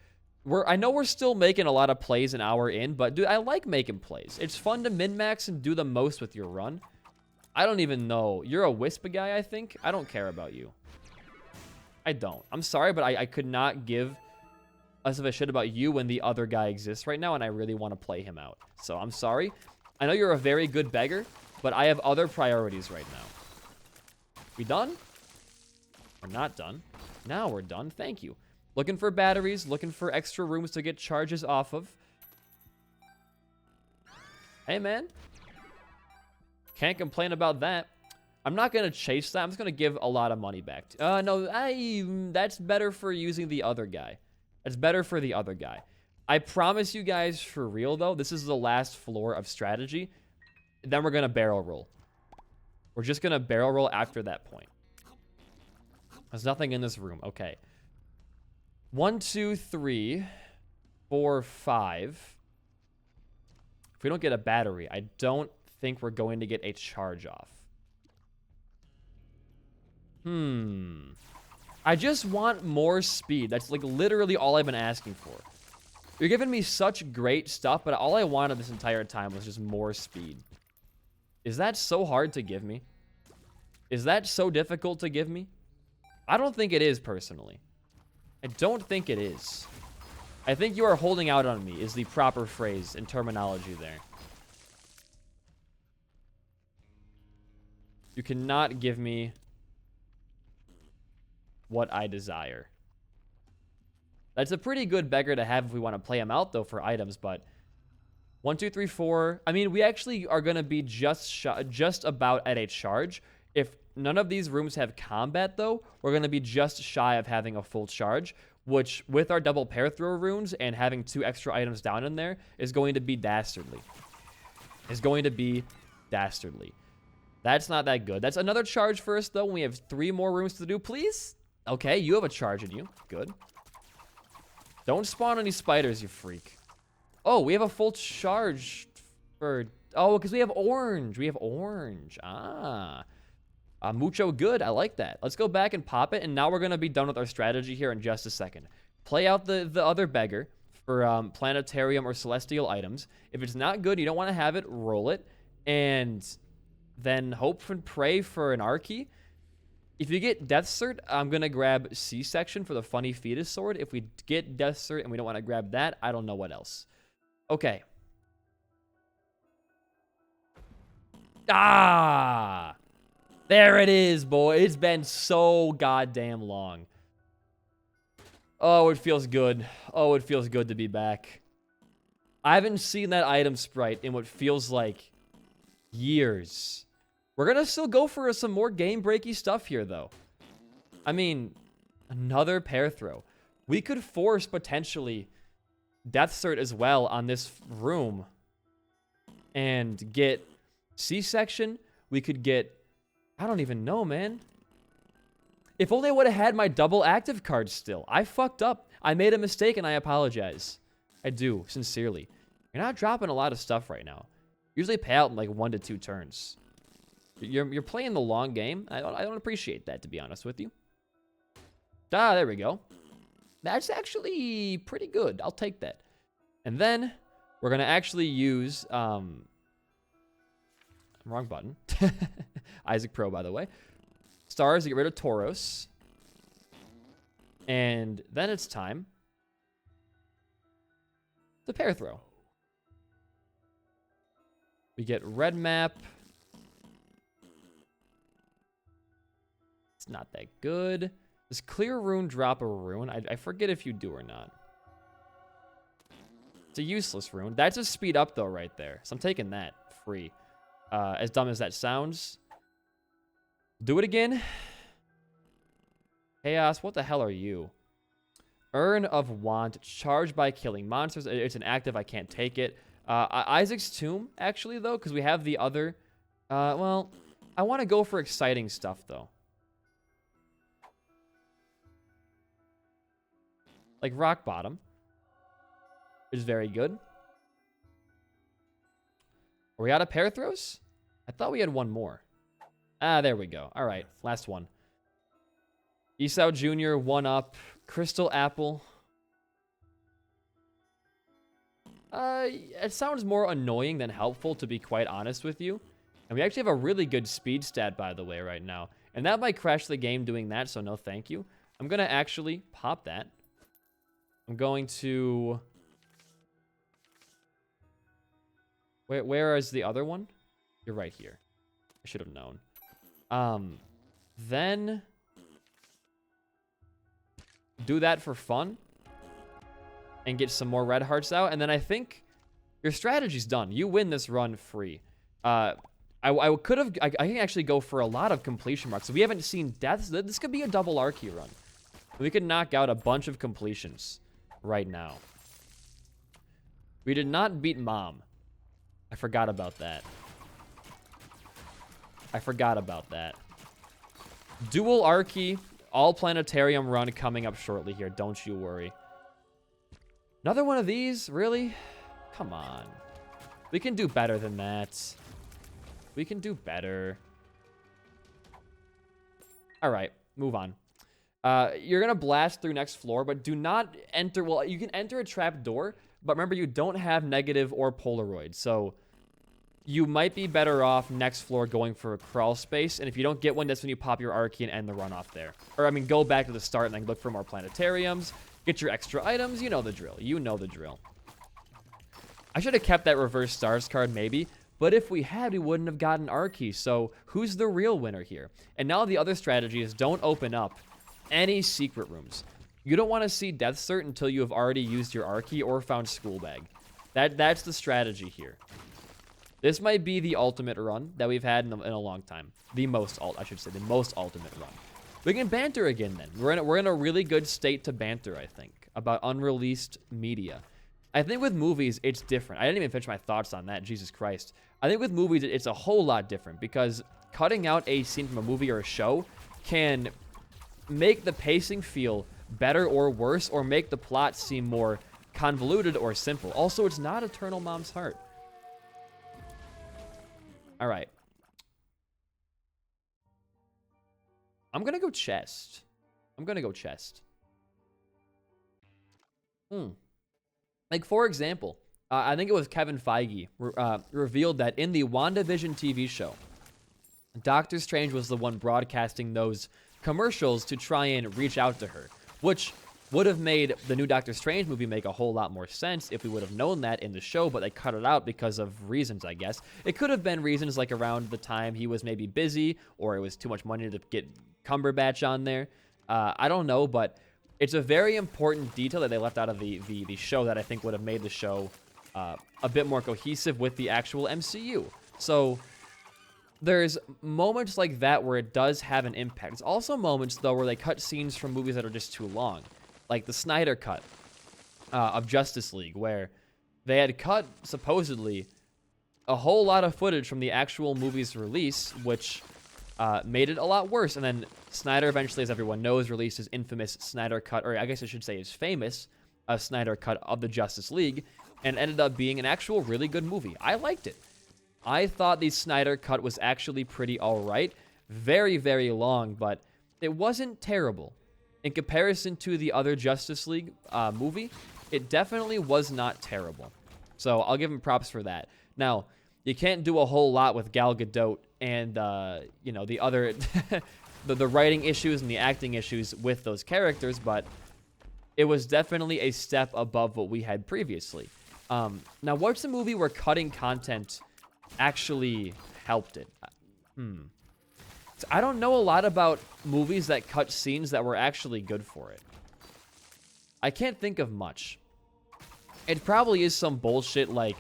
I know we're still making a lot of plays an hour in, but dude, I like making plays. It's fun to min-max and do the most with your run. I don't even know. You're a Wispa guy, I think. I don't care about you. I don't. I'm sorry, but I could not give as of a shit about you when the other guy exists right now, and I really want to play him out. So I'm sorry. I know you're a very good beggar, but I have other priorities right now. We done? We're not done. Now we're done. Thank you. Looking for batteries, looking for extra rooms to get charges off of. Hey, man. Can't complain about that. I'm not going to chase that. I'm just going to give a lot of money back. No, that's better for using the other guy. That's better for the other guy. I promise you guys, for real, though, this is the last floor of strategy. Then we're going to barrel roll. We're just going to barrel roll after that point. There's nothing in this room. Okay. 1, 2, 3, 4, 5. If we don't get a battery, I don't think we're going to get a charge off. I just want more speed. That's like literally all I've been asking for. You're giving me such great stuff, but all I wanted this entire time was just more speed. Is that so hard to give me? Is that so difficult to give me? I don't think it is, personally. I don't think it is. I think you are holding out on me is the proper phrase and terminology there. You cannot give me what I desire. That's a pretty good beggar to have if we want to play him out, though, for items, but 1, 2, 3, 4. I mean, we actually are going to be just about at a charge. If none of these rooms have combat, though, we're going to be just shy of having a full charge, which, with our double pair throw runes and having 2 extra items down in there, is going to be dastardly. That's not that good. That's another charge first, though, when we have 3 more rooms to do. Please? Okay, you have a charge in you. Good. Don't spawn any spiders, you freak. Oh, we have a full charge for... Oh, because we have orange. Mucho good. I like that. Let's go back and pop it, and now we're going to be done with our strategy here in just a second. Play out the other beggar for planetarium or celestial items. If it's not good, you don't want to have it, roll it, and then hope and pray for an Archie. If you get Death Cert, I'm going to grab C-Section for the Funny Fetus Sword. If we get Death Cert and we don't want to grab that, I don't know what else. Okay. Ah! There it is, boy. It's been so goddamn long. Oh, it feels good. Oh, it feels good to be back. I haven't seen that item sprite in what feels like years. We're going to still go for some more game-breaky stuff here, though. I mean, another pair throw. We could force, potentially, Death Cert as well on this room and get C-Section. We could get... I don't even know, man. If only I would have had my double active card still. I fucked up. I made a mistake, and I apologize. I do, sincerely. You're not dropping a lot of stuff right now. Usually pay out in like 1 to 2 turns. You're playing the long game. I don't appreciate that, to be honest with you. Ah, there we go. That's actually pretty good. I'll take that. And then we're going to actually use... wrong button. Isaac Pro, by the way. Stars to get rid of Tauros. And then it's time. The pair throw. We get red map. It's not that good. Does clear rune drop a rune? I forget if you do or not. It's a useless rune. That's a speed up, though, right there. So I'm taking that free. As dumb as that sounds. Do it again. Chaos, what the hell are you? Urn of Want, charged by killing monsters. It's an active, I can't take it. Isaac's Tomb, actually, though, because we have the other. Well, I want to go for exciting stuff, though. Like Rock Bottom is very good. Are we out of Parathros? I thought we had one more. Ah, there we go. All right, last one. Esau Jr., 1-Up. Crystal Apple. It sounds more annoying than helpful, to be quite honest with you. And we actually have a really good speed stat, by the way, right now. And that might crash the game doing that, so no thank you. I'm going to actually pop that. I'm going to... Where is the other one? You're right here. I should have known. Then... do that for fun. And get some more red hearts out. And then I think your strategy's done. You win this run free. I can actually go for a lot of completion marks. So we haven't seen deaths. This could be a double Archie run. We could knock out a bunch of completions right now. We did not beat Mom. I forgot about that. Dual Archie, all planetarium run coming up shortly here. Don't you worry. Another one of these? Really? Come on. We can do better than that. We can do better. All right, move on. You're going to blast through next floor, but do not enter. Well, you can enter a trap door, but remember, you don't have negative or Polaroid. So you might be better off next floor going for a crawl space. And if you don't get one, that's when you pop your Archie and end the run off there. Or, I mean, go back to the start and then look for more planetariums. Get your extra items. You know the drill. You know the drill. I should have kept that reverse stars card, maybe. But if we had, we wouldn't have gotten Archie. So who's the real winner here? And now the other strategy is don't open up any secret rooms. You don't want to see Death Cert until you have already used your Archie or found School Bag. That's the strategy here. This might be the ultimate run that we've had in a long time. The most ultimate run. We can banter again then. We're in a really good state to banter, I think, about unreleased media. I think with movies, it's different. I didn't even finish my thoughts on that. Jesus Christ. I think with movies, it's a whole lot different because cutting out a scene from a movie or a show can make the pacing feel better or worse, or make the plot seem more convoluted or simple. Also, it's not Eternal Mom's Heart. All right. I'm going to go chest. Like, for example, I think it was Kevin Feige revealed that in the WandaVision TV show, Doctor Strange was the one broadcasting those commercials to try and reach out to her, which would have made the new Doctor Strange movie make a whole lot more sense if we would have known that in the show, but they cut it out because of reasons, I guess. It could have been reasons like around the time he was maybe busy, or it was too much money to get Cumberbatch on there. I don't know, but it's a very important detail that they left out of the show that I think would have made the show a bit more cohesive with the actual MCU. So there's moments like that where it does have an impact. There's also moments, though, where they cut scenes from movies that are just too long. Like the Snyder Cut of Justice League, where they had cut, supposedly, a whole lot of footage from the actual movie's release, which made it a lot worse. And then Snyder eventually, as everyone knows, released his infamous Snyder Cut, or I guess I should say his famous Snyder Cut of the Justice League, and ended up being an actual really good movie. I liked it. I thought the Snyder Cut was actually pretty alright. Very, very long, but it wasn't terrible. In comparison to the other Justice League movie, it definitely was not terrible. So I'll give him props for that. Now, you can't do a whole lot with Gal Gadot and, you know, the other, the writing issues and the acting issues with those characters, but it was definitely a step above what we had previously. Now, what's the movie where cutting content actually helped it? So I don't know a lot about movies that cut scenes that were actually good for it. I can't think of much. It probably is some bullshit like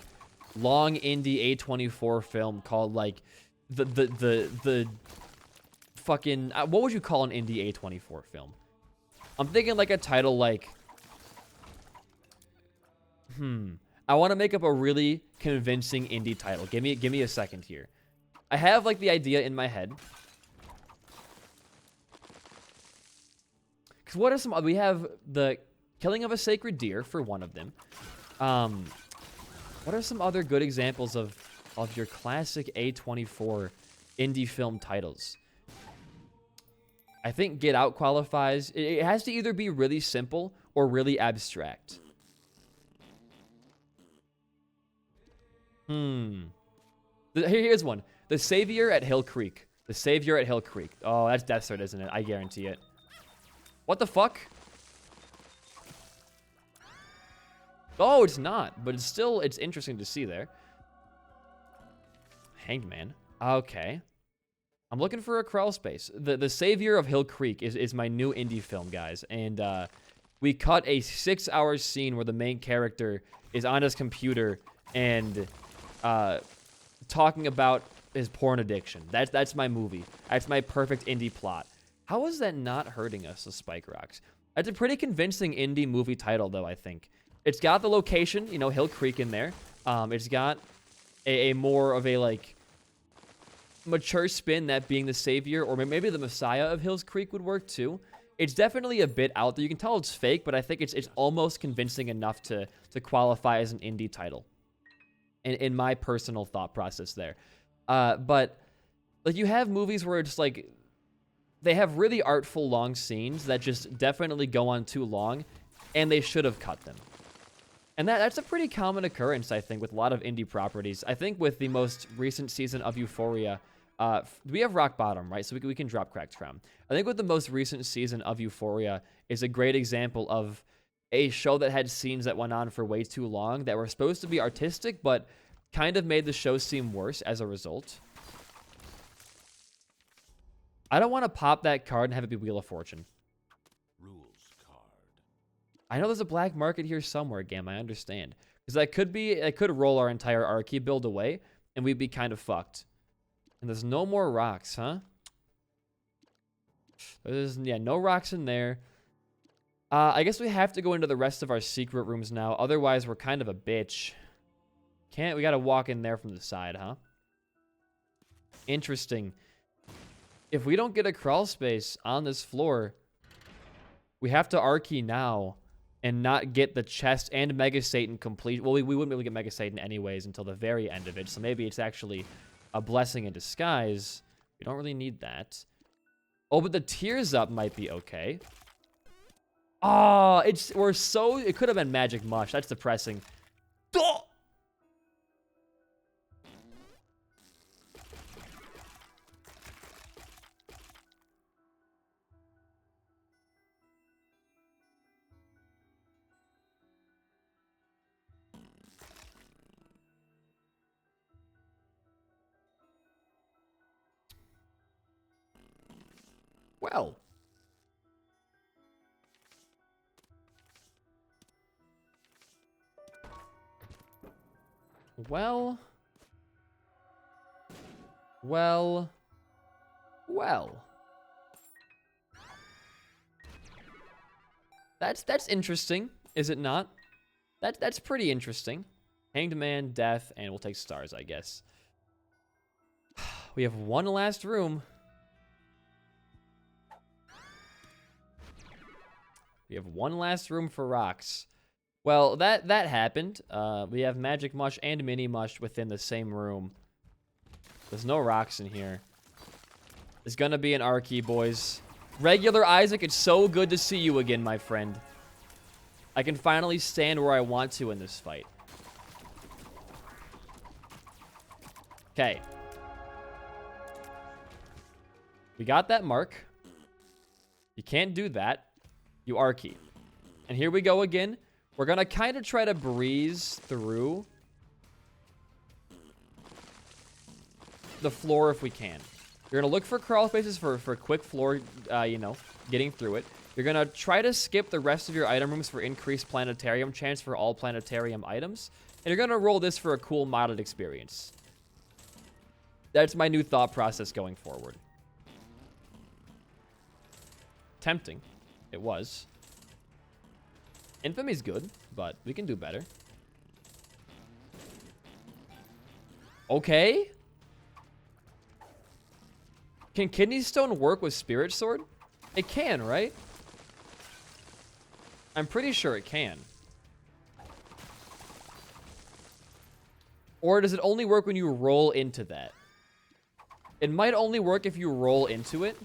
long indie A24 film called like the fucking what would you call an indie A24 film? I'm thinking like a title like I want to make up a really convincing indie title. Give me a second here. I have like the idea in my head. Because what are some... We have the Killing of a Sacred Deer for one of them. What are some other good examples of your classic A24 indie film titles? I think Get Out qualifies. It has to either be really simple or really abstract. Here's one. The Savior at Hill Creek. The Savior at Hill Creek. Oh, that's Death Sword, isn't it? I guarantee it. What the fuck? Oh, it's not. But it's interesting to see there. Hanged Man. Okay. I'm looking for a crawl space. The Savior of Hill Creek is my new indie film, guys. And we cut a 6-hour scene where the main character is on his computer and talking about his porn addiction. That's my movie. That's my perfect indie plot. How is that not hurting us, the Spike Rocks? That's a pretty convincing indie movie title, though, I think. It's got the location, you know, Hill Creek in there. It's got a more of a, like, mature spin, that being the Savior, or maybe the Messiah of Hills Creek would work, too. It's definitely a bit out there. You can tell it's fake, but I think it's almost convincing enough to qualify as an indie title. In my personal thought process there. But, like, you have movies where it's, like, they have really artful long scenes that just definitely go on too long, and they should have cut them. And that's a pretty common occurrence, I think, with a lot of indie properties. I think with the most recent season of Euphoria, we have Rock Bottom, right? So we can drop Cracked Crown. I think with the most recent season of Euphoria is a great example of a show that had scenes that went on for way too long that were supposed to be artistic, but kind of made the show seem worse as a result. I don't want to pop that card and have it be Wheel of Fortune. Rules card. I know there's a black market here somewhere, Gam. I understand. Because I could roll our entire Archie build away, and we'd be kind of fucked. And there's no more rocks, huh? There's, yeah, no rocks in there. I guess we have to go into the rest of our secret rooms now. Otherwise, we're kind of a bitch. We gotta walk in there from the side, huh? Interesting. If we don't get a crawl space on this floor, we have to Archie now and not get the chest and Mega Satan complete. Well, we wouldn't be able to get Mega Satan anyways until the very end of it, so maybe it's actually a blessing in disguise. We don't really need that. Oh, but the Tears Up might be okay. Oh, it could have been Magic Mush. That's depressing. Oh! Well. Well. That's interesting, is it not? That's pretty interesting. Hanged Man, Death, and we'll take Stars, I guess. We have one last room. We have one last room for rocks. Well, that happened. We have Magic Mush and Mini Mush within the same room. There's no rocks in here. There's gonna be an Archie, boys. Regular Isaac, it's so good to see you again, my friend. I can finally stand where I want to in this fight. Okay. We got that mark. You can't do that. You Archie. And here we go again. We're going to kind of try to breeze through the floor if we can. You're going to look for crawl spaces for quick floor, you know, getting through it. You're going to try to skip the rest of your item rooms for increased planetarium chance for all planetarium items. And you're going to roll this for a cool modded experience. That's my new thought process going forward. Tempting. It was. Infamy's good, but we can do better. Okay. Can Kidney Stone work with Spirit Sword? It can, right? I'm pretty sure it can. Or does it only work when you roll into that? It might only work if you roll into it.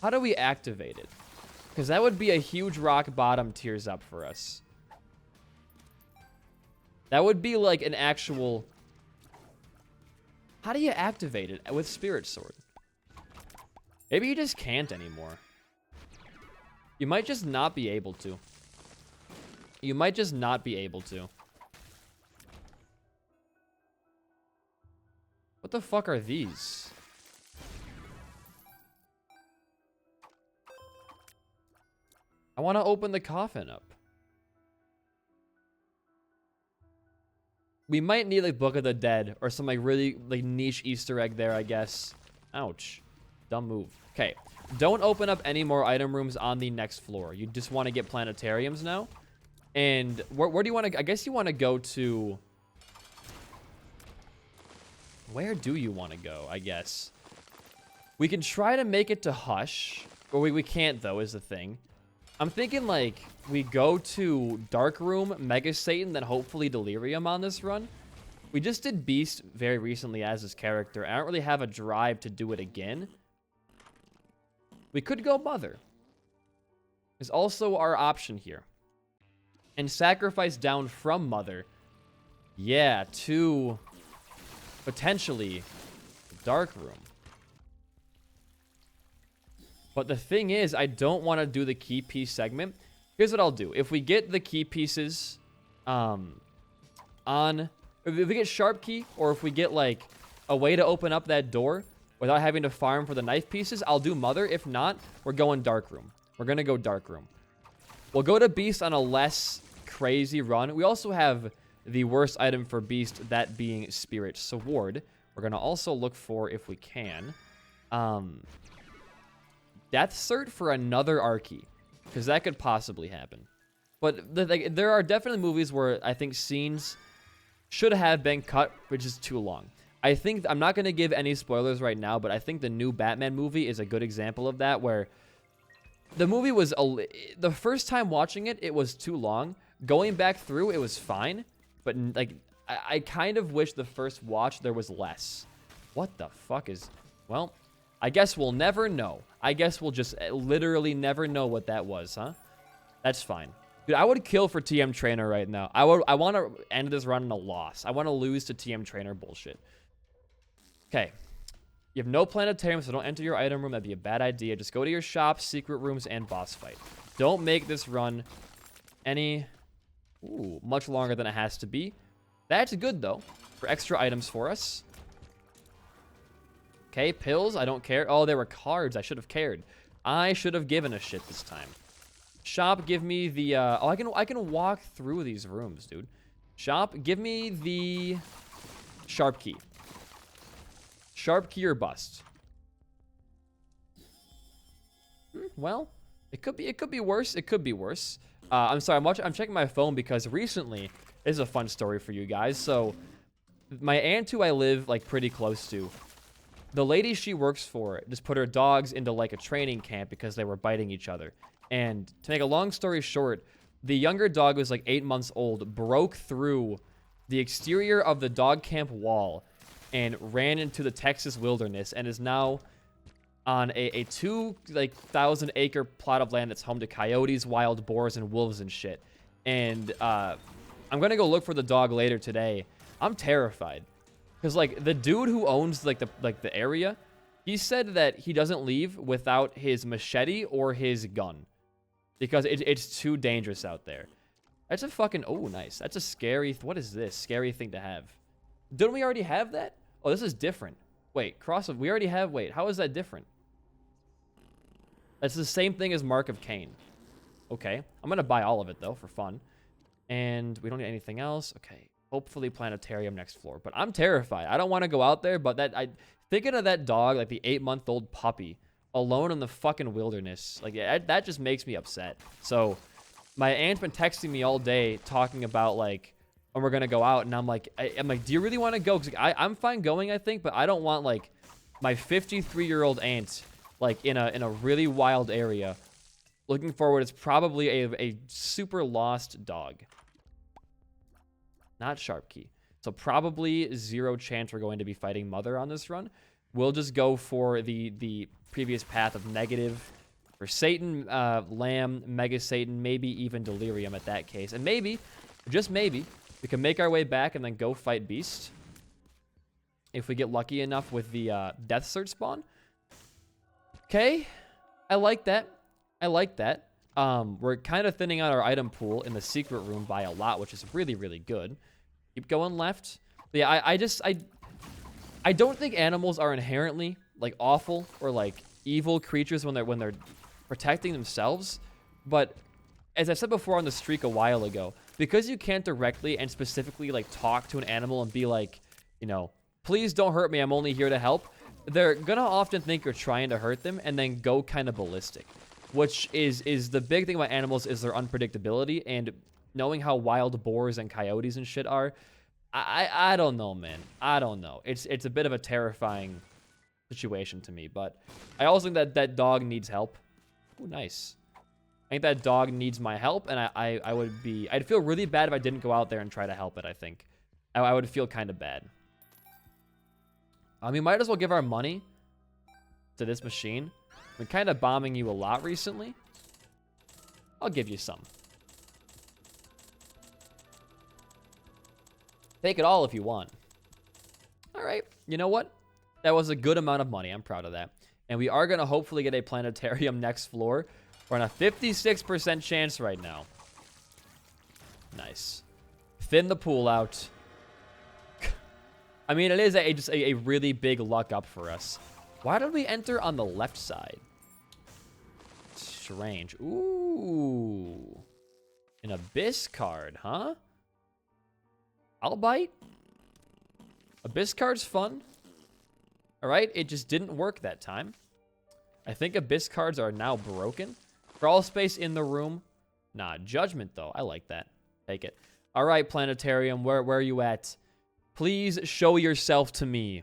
How do we activate it? Because that would be a huge rock bottom tears up for us. That would be like an actual... How do you activate it with Spirit Sword? Maybe you just can't anymore. You might just not be able to. You might just not be able to. What the fuck are these? I want to open the coffin up. We might need like Book of the Dead or some like really like niche Easter egg there, I guess. Ouch. Dumb move. Okay. Don't open up any more item rooms on the next floor. You just want to get planetariums now. And where do you want to... I guess you want to go to... Where do you want to go, I guess? We can try to make it to Hush. Or we can't, though, is the thing. I'm thinking, like, we go to Dark Room, Mega Satan, then hopefully Delirium on this run. We just did Beast very recently as his character. I don't really have a drive to do it again. We could go Mother. Is also our option here. And sacrifice down from Mother. Yeah, to potentially Dark Room. But the thing is, I don't want to do the key piece segment. Here's what I'll do. If we get the key pieces if we get Sharp Key, or if we get like a way to open up that door without having to farm for the knife pieces, I'll do Mother. If not, we're going Dark Room. We're going to go Dark Room. We'll go to Beast on a less crazy run. We also have the worst item for Beast, that being Spirit Sword. We're going to also look for, if we can, Death Cert for another Archie, because that could possibly happen. But there are definitely movies where I think scenes should have been cut, which is too long. I think, I'm not going to give any spoilers right now, but I think the new Batman movie is a good example of that, where the movie was, the first time watching it, it was too long. Going back through, it was fine, but like, I kind of wish the first watch there was less. What the fuck is, well, I guess we'll never know. I guess we'll just literally never know what that was, huh? That's fine. Dude, I would kill for TM Trainer right now. I want to end this run in a loss. I want to lose to TM Trainer bullshit. Okay. You have no planetarium, so don't enter your item room. That'd be a bad idea. Just go to your shop, secret rooms, and boss fight. Don't make this run much longer than it has to be. That's good, though, for extra items for us. Okay, pills, I don't care. Oh, there were cards. I should have cared. I should have given a shit this time. Shop, give me the... I can walk through these rooms, dude. Shop, give me the Sharp Key. Sharp Key or bust. Well, it could be worse. It could be worse. I'm sorry, I'm checking my phone because recently, this is a fun story for you guys. So, my aunt who I live, like, pretty close to, the lady she works for just put her dogs into, like, a training camp because they were biting each other. And to make a long story short, the younger dog was, like, 8 months old, broke through the exterior of the dog camp wall and ran into the Texas wilderness and is now on a 2,000 acre plot of land that's home to coyotes, wild boars, and wolves and shit. And I'm gonna go look for the dog later today. I'm terrified. Because, like, the dude who owns, like, the area, he said that he doesn't leave without his machete or his gun. Because it's too dangerous out there. That's a fucking... Oh, nice. That's a scary... What is this? Scary thing to have. Didn't we already have that? Oh, this is different. Wait, crossover. We already have... Wait, how is that different? That's the same thing as Mark of Cain. Okay. I'm going to buy all of it, though, for fun. And we don't need anything else. Okay. Hopefully planetarium next floor. But I'm terrified. I don't want to go out there, but thinking of that dog, like the 8-month-old puppy, alone in the fucking wilderness, like, that just makes me upset. So, my aunt's been texting me all day talking about, like, and we're gonna go out, and I'm like, do you really want to go? 'Cause I'm fine going, I think, but I don't want like my 53-year-old aunt like in a really wild area. Looking forward, it's probably a super lost dog. Not sharp key. So probably 0 chance we're going to be fighting Mother on this run. We'll just go for the previous path of negative for Satan, Lamb, Mega Satan, maybe even Delirium at that case. And maybe, just maybe, we can make our way back and then go fight Beast. If we get lucky enough with the Death Cert spawn. Okay, I like that. I like that. We're kind of thinning out our item pool in the secret room by a lot, which is really, really good. Keep going left. But yeah, I don't think animals are inherently like awful or like evil creatures when they're protecting themselves. But as I said before on the streak a while ago, because you can't directly and specifically like talk to an animal and be like, you know, please don't hurt me, I'm only here to help. They're gonna often think you're trying to hurt them and then go kind of ballistic. Which is the big thing about animals is their unpredictability, and knowing how wild boars and coyotes and shit are, I don't know, man. I don't know. It's a bit of a terrifying situation to me, but I also think that dog needs help. Oh, nice. I think that dog needs my help, and I'd feel really bad if I didn't go out there and try to help it, I think. I would feel kind of bad. We might as well give our money to this machine. Been kind of bombing you a lot recently. I'll give you some. Take it all if you want. All right. You know what? That was a good amount of money. I'm proud of that. And we are going to hopefully get a planetarium next floor. We're on a 56% chance right now. Nice. Thin the pool out. I mean, it is just a really big luck up for us. Why did we enter on the left side? Strange. Ooh. An Abyss card, huh? I'll bite. Abyss card's fun. All right, it just didn't work that time. I think Abyss cards are now broken. Crawl space in the room. Nah, Judgment, though. I like that. Take it. All right, Planetarium, where are you at? Please show yourself to me.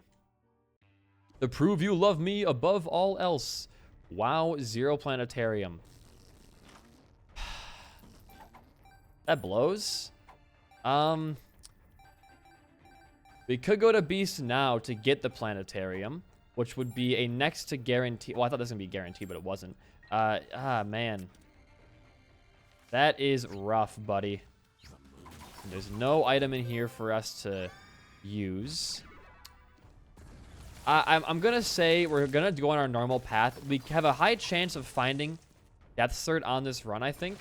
To prove you love me above all else. Wow, 0 Planetarium. That blows. We could go to Beast now to get the Planetarium, which would be a next to guarantee. Well, I thought this was going to be guaranteed, but it wasn't. Man. That is rough, buddy. There's no item in here for us to use. I'm going to say we're going to go on our normal path. We have a high chance of finding Death Cert on this run, I think.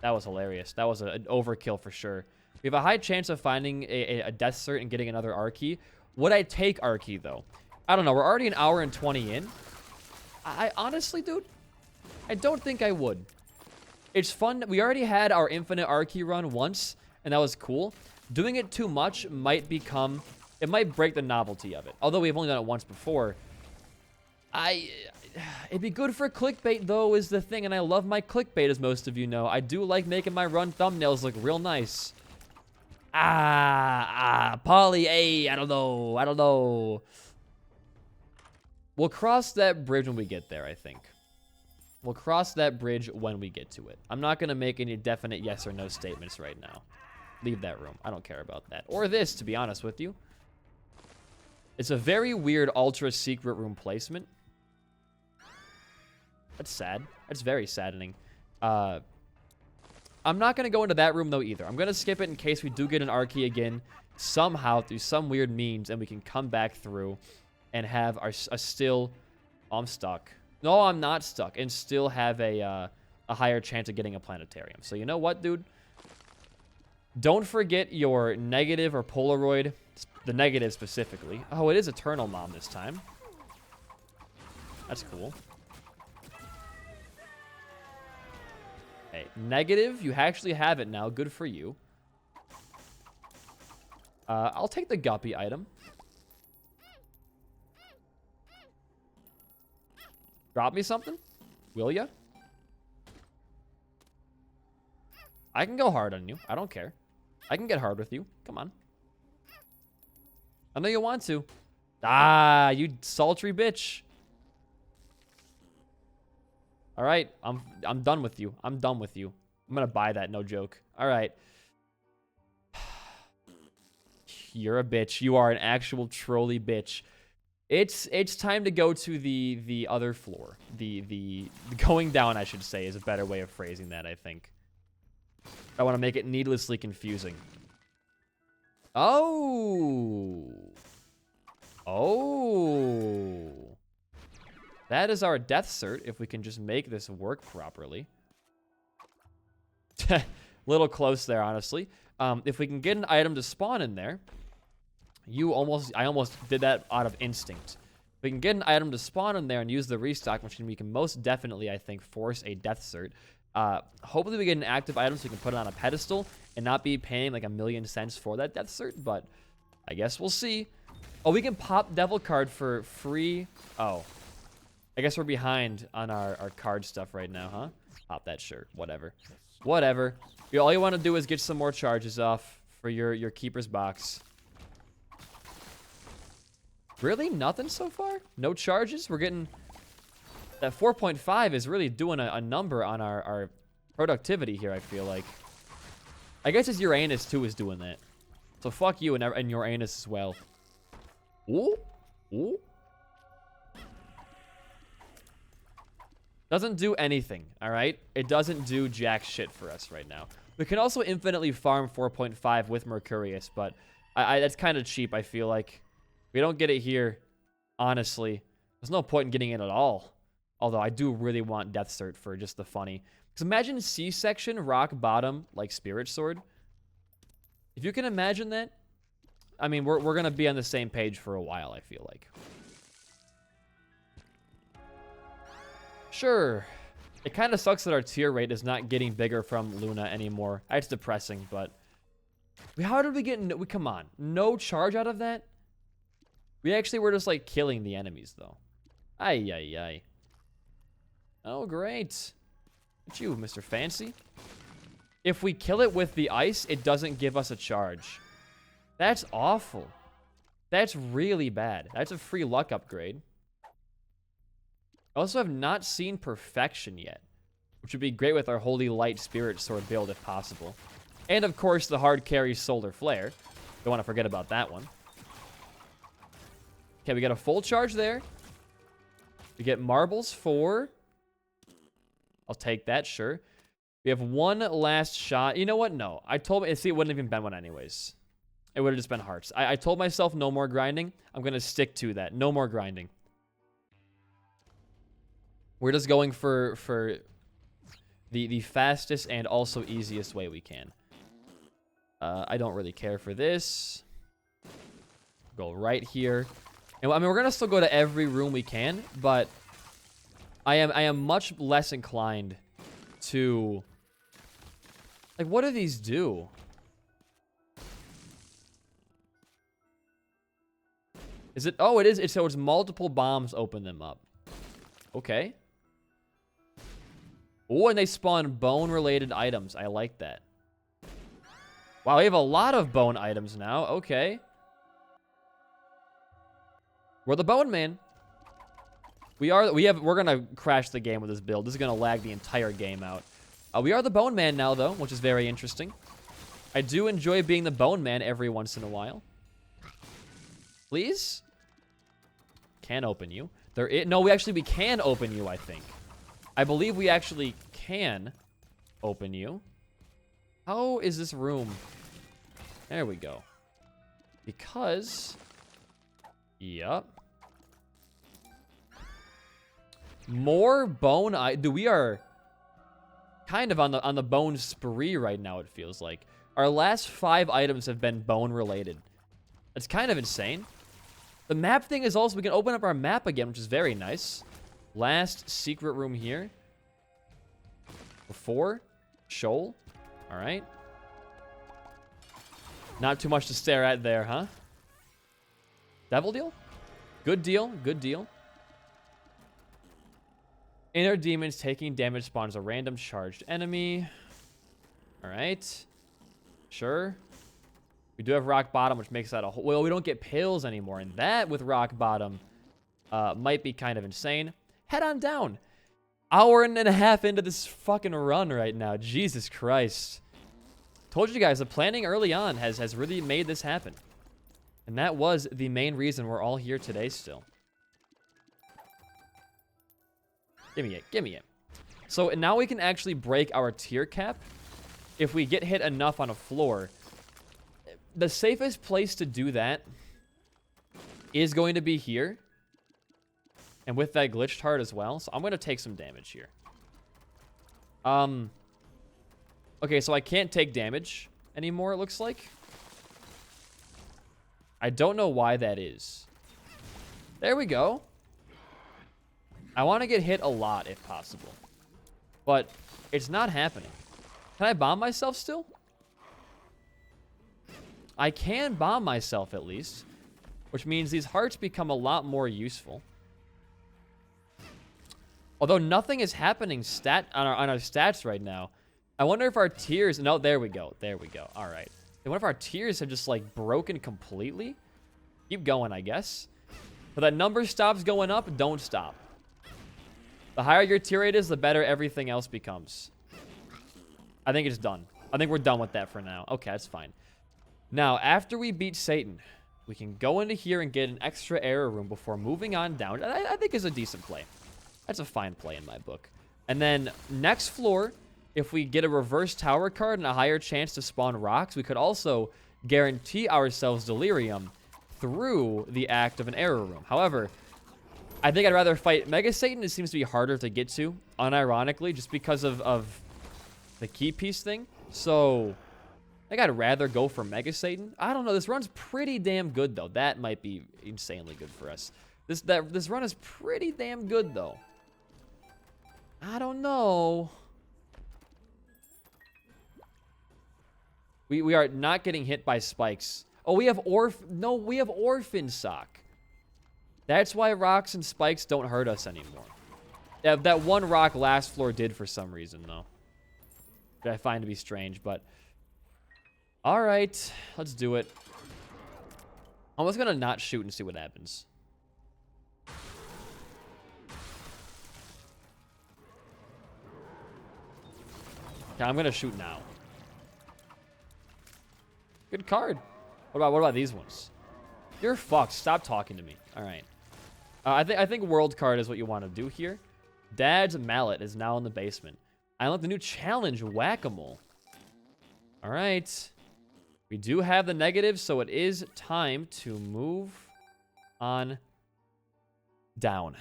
That was hilarious. That was an overkill for sure. We have a high chance of finding a Death Cert and getting another Archie. Would I take Archie, though? I don't know. We're already an hour and 20 in. I honestly, dude, I don't think I would. It's fun. We already had our infinite Archie run once, and that was cool. Doing it too much might become... It might break the novelty of it. Although we've only done it once before. It'd be good for clickbait, though, is the thing. And I love my clickbait, as most of you know. I do like making my run thumbnails look real nice. Polly, hey, I don't know. We'll cross that bridge when we get there, I think. We'll cross that bridge when we get to it. I'm not going to make any definite yes or no statements right now. Leave that room. I don't care about that. Or this, to be honest with you. It's a very weird ultra secret room placement. That's sad. That's very saddening. I'm not going to go into that room, though, either. I'm going to skip it in case we do get an Archie again somehow through some weird means, and we can come back through and have a still... Oh, I'm stuck. No, I'm not stuck. And still have a higher chance of getting a Planetarium. So you know what, dude? Don't forget your negative or Polaroid. The negative specifically. Oh, it is Eternal Mom this time. That's cool. Hey, negative. You actually have it now. Good for you. I'll take the Guppy item. Drop me something? Will ya? I can go hard on you. I don't care. I can get hard with you. Come on. I know you want to. Ah, you sultry bitch. All right, I'm done with you. I'm done with you. I'm gonna buy that, no joke. All right. You're a bitch. You are an actual trolley bitch. It's time to go to the other floor. The going down, I should say, is a better way of phrasing that, I think. I want to make it needlessly confusing. Oh. Oh. That is our death cert, if we can just make this work properly. Little close there, honestly. If we can get an item to spawn in there, I almost did that out of instinct. If we can get an item to spawn in there and use the restock machine, we can most definitely, I think, force a death cert. Hopefully we get an active item so we can put it on a pedestal and not be paying like 1,000,000 cents for that death cert, but I guess we'll see. Oh, we can pop devil card for free. Oh, I guess we're behind on our card stuff right now, huh? Pop that shirt, whatever. Whatever. All you want to do is get some more charges off for your keeper's box. Really? Nothing so far? No charges? We're getting... That 4.5 is really doing a number on our productivity here, I feel like. I guess it's Uranus, too, is doing that. So fuck you and Uranus as well. Ooh. Ooh. Doesn't do anything, all right? It doesn't do jack shit for us right now. We can also infinitely farm 4.5 with Mercurius, but that's kind of cheap, I feel like. We don't get it here, honestly. There's no point in getting it at all. Although I do really want Death Cert for just the funny. Because imagine C-section, rock bottom, like Spirit Sword. If you can imagine that, I mean, we're going to be on the same page for a while, I feel like. Sure. It kind of sucks that our tier rate is not getting bigger from Luna anymore. It's depressing, but... How did we get... Come on. No charge out of that? We actually were just, like, killing the enemies, though. Ay, ay, ay. Oh, great. It's you, Mr. Fancy. If we kill it with the ice, it doesn't give us a charge. That's awful. That's really bad. That's a free luck upgrade. I also have not seen Perfection yet, which would be great with our Holy Light Spirit Sword build if possible. And, of course, the hard carry Solar Flare. Don't want to forget about that one. Okay, we got a full charge there. We get marbles for... I'll take that, sure. We have one last shot. You know what? No. I told me... See, it wouldn't have even been one anyways. It would have just been hearts. I told myself no more grinding. I'm going to stick to that. No more grinding. We're just going for the fastest and also easiest way we can. I don't really care for this. Go right here. And I mean, we're gonna still go to every room we can, but I am much less inclined to... Like, what do these do? Is it... Oh, it is. So it's multiple bombs open them up. Okay. Oh, and they spawn bone-related items. I like that. Wow, we have a lot of bone items now. Okay. We're the Bone Man. We're gonna crash the game with this build. This is gonna lag the entire game out. We are the Bone Man now, though, which is very interesting. I do enjoy being the Bone Man every once in a while. Please? Can't open you. No, we can open you, I think. I believe we actually can open you. How is this room? There we go. Because... Yep. More bone. We are kind of on the bone spree right now, it feels like. Our last 5 items have been bone related. It's kind of insane. The map thing is also, we can open up our map again, which is very nice. Last secret room here. Before Shoal. All right. Not too much to stare at there, huh? Devil deal? Good deal. Good deal. Inner demons taking damage spawns a random charged enemy. All right. Sure. We do have rock bottom, which makes that a whole... Well, we don't get pills anymore, and that with rock bottom might be kind of insane. Head on down. Hour and a half into this fucking run right now. Jesus Christ. Told you guys, the planning early on has really made this happen. And that was the main reason we're all here today still. Give me it. Give me it. So now we can actually break our tier cap if we get hit enough on a floor. The safest place to do that is going to be here. And with that glitched heart as well. So I'm going to take some damage here. Okay, so I can't take damage anymore, it looks like. I don't know why that is. There we go. I want to get hit a lot if possible. But it's not happening. Can I bomb myself still? I can bomb myself at least. Which means these hearts become a lot more useful. Although nothing is happening on our stats right now. I wonder if our tiers... No, there we go. There we go. All right. I wonder if our tiers have just, like, broken completely. Keep going, I guess. But that number stops going up, don't stop. The higher your tier rate is, the better everything else becomes. I think it's done. I think we're done with that for now. Okay, that's fine. Now, after we beat Satan, we can go into here and get an extra error room before moving on down. I think is a decent play. That's a fine play in my book. And then next floor, if we get a reverse tower card and a higher chance to spawn rocks, we could also guarantee ourselves delirium through the act of an error room. However, I think I'd rather fight Mega Satan. It seems to be harder to get to, unironically, just because of the key piece thing. So I think I'd rather go for Mega Satan. I don't know. This run's pretty damn good, though. That might be insanely good for us. This run is pretty damn good, though. I don't know. We are not getting hit by spikes. Oh, we have Orphan Sock. That's why rocks and spikes don't hurt us anymore. That one rock last floor did for some reason, though. That I find to be strange, but... Alright, let's do it. I'm just gonna not shoot and see what happens. Okay, I'm gonna shoot now. Good card. What about these ones? You're fucked. Stop talking to me. All right. I think world card is what you want to do here. Dad's mallet is now in the basement. I like the new challenge, Whack-A-Mole. All right. We do have the negatives, so it is time to move on down.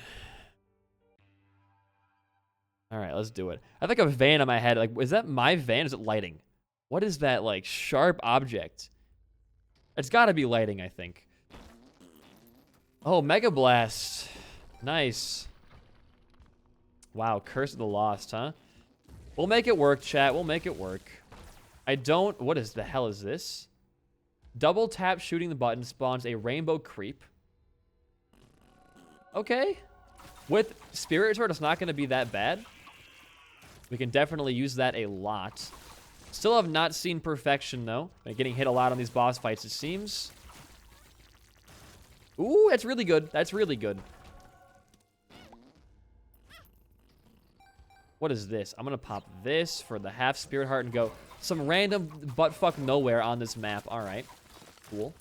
All right, let's do it. I think a van in my head. Like, is that my van? Is it lighting? What is that, like, sharp object? It's got to be lighting, I think. Oh, Mega Blast. Nice. Wow, Curse of the Lost, huh? We'll make it work, chat. We'll make it work. I don't... What is the hell is this? Double tap shooting the button spawns a rainbow creep. Okay. With Spirit Sword, it's not going to be that bad. We can definitely use that a lot. Still have not seen perfection, though. Been getting hit a lot on these boss fights, it seems. Ooh, that's really good. That's really good. What is this? I'm going to pop this for the half Spirit Heart and go some random buttfuck nowhere on this map. All right. Cool.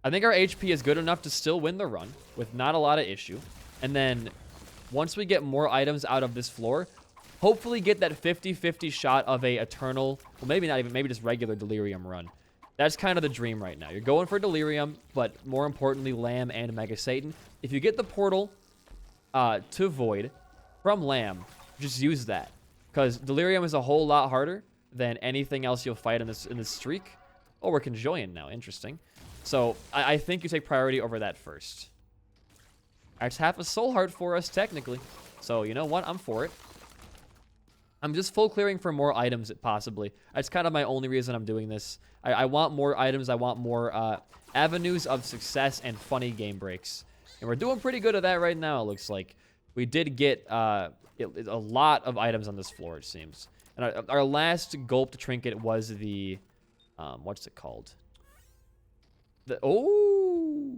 I think our HP is good enough to still win the run with not a lot of issue. And then once we get more items out of this floor, hopefully get that 50-50 shot of a eternal, well, maybe not even, maybe just regular delirium run. That's kind of the dream right now. You're going for delirium, but more importantly, Lamb and Mega Satan. If you get the portal to Void from Lamb, just use that. Because delirium is a whole lot harder than anything else you'll fight in this streak. Oh, we're conjoined now. Interesting. So I think you take priority over that first. That's half a soul heart for us, technically. So you know what? I'm for it. I'm just full clearing for more items, possibly. That's kind of my only reason I'm doing this. I want more items. I want more avenues of success and funny game breaks. And we're doing pretty good at that right now, it looks like. We did get a lot of items on this floor, it seems. And our last gulped trinket was the What's it called? Oh,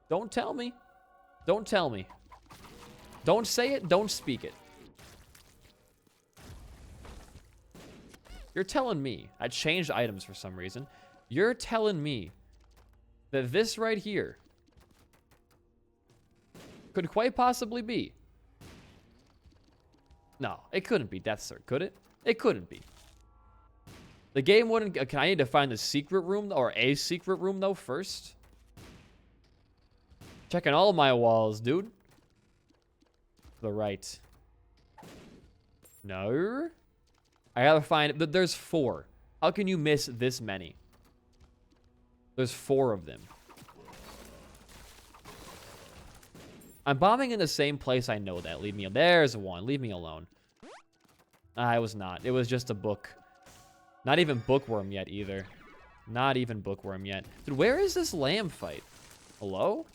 don't tell me. Don't tell me. Don't say it. Don't speak it. You're telling me. I changed items for some reason. You're telling me that this right here could quite possibly be. No, it couldn't be Death Sir, could it? It couldn't be. The game wouldn't... Can I need to find the secret room, or a secret room, though, first? Checking all my walls, dude. To the right. No. I gotta find... There's 4. How can you miss this many? There's 4 of them. I'm bombing in the same place. I know that. Leave me alone. There's 1. Leave me alone. I was not. It was just a book. Not even bookworm yet, either. Not even bookworm yet. Dude, where is this lamb fight? Hello?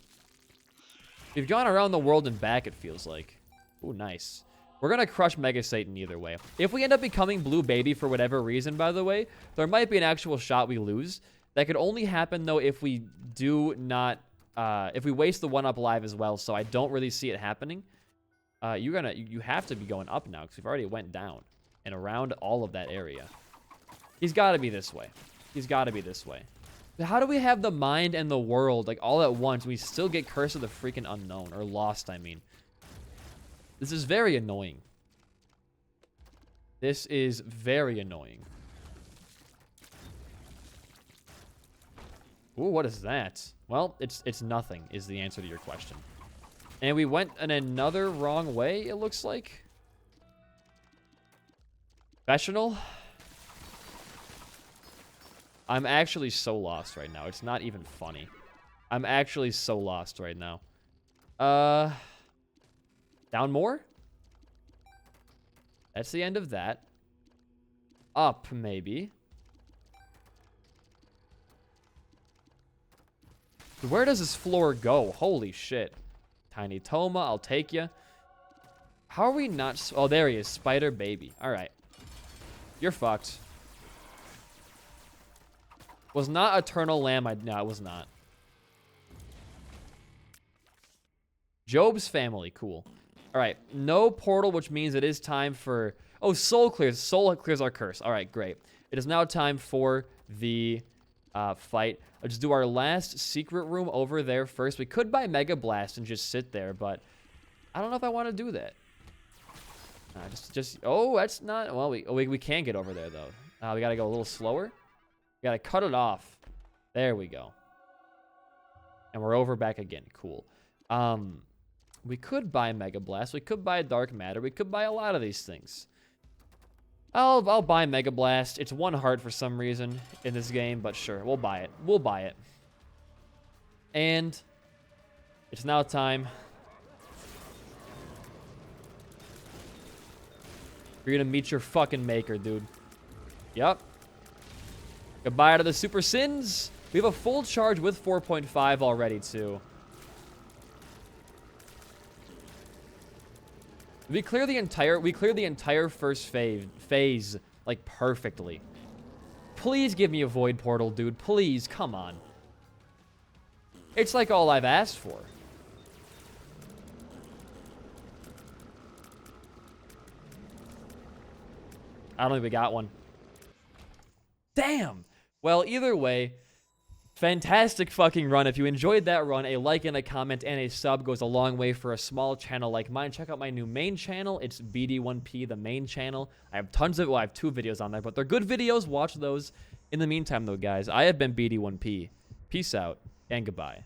We've gone around the world and back, it feels like. Ooh, nice. We're gonna crush Mega Satan either way. If we end up becoming Blue Baby for whatever reason, by the way, there might be an actual shot we lose. That could only happen, though, if we do not... if we waste the 1-up live as well, so I don't really see it happening. You have to be going up now, because we've already went down. And around all of that area. He's got to be this way. He's got to be this way. How do we have the mind and the world, like, all at once, and we still get Curse of the freaking Unknown? Or Lost, I mean. This is very annoying. This is very annoying. Ooh, what is that? Well, it's nothing, is the answer to your question. And we went in another wrong way, it looks like. Professional? I'm actually so lost right now. It's not even funny. I'm actually so lost right now. Down more? That's the end of that. Up, maybe. Where does this floor go? Holy shit. Tiny Toma, I'll take you. How are we not... Oh, there he is. Spider Baby. All right. You're fucked. Was not Eternal Lamb. No, it was not. Job's family. Cool. All right. No portal, which means it is time for... Oh, Soul clears. Soul clears our curse. All right, great. It is now time for the fight. Let's do our last secret room over there first. We could buy Mega Blast and just sit there, but I don't know if I want to do that. Oh, that's not... Well, we can get over there, though. We got to go a little slower. We got to cut it off. There we go. And we're over back again. Cool. We could buy Mega Blast. We could buy Dark Matter. We could buy a lot of these things. I'll buy Mega Blast. It's 1 heart for some reason in this game, but sure, we'll buy it. We'll buy it. And it's now time. You're gonna meet your fucking maker, dude. Yep. Goodbye to the Super Sins. We have a full charge with 4.5 already, too. We clear the entire first phase like perfectly. Please give me a void portal, dude. Please, come on. It's like all I've asked for. I don't think we got one. Damn. Well, either way, fantastic fucking run. If you enjoyed that run, a like and a comment and a sub goes a long way for a small channel like mine. Check out my new main channel. It's BD1P, the main channel. I have tons of... Well, I have 2 videos on there, but they're good videos. Watch those. In the meantime, though, guys, I have been BD1P. Peace out and goodbye.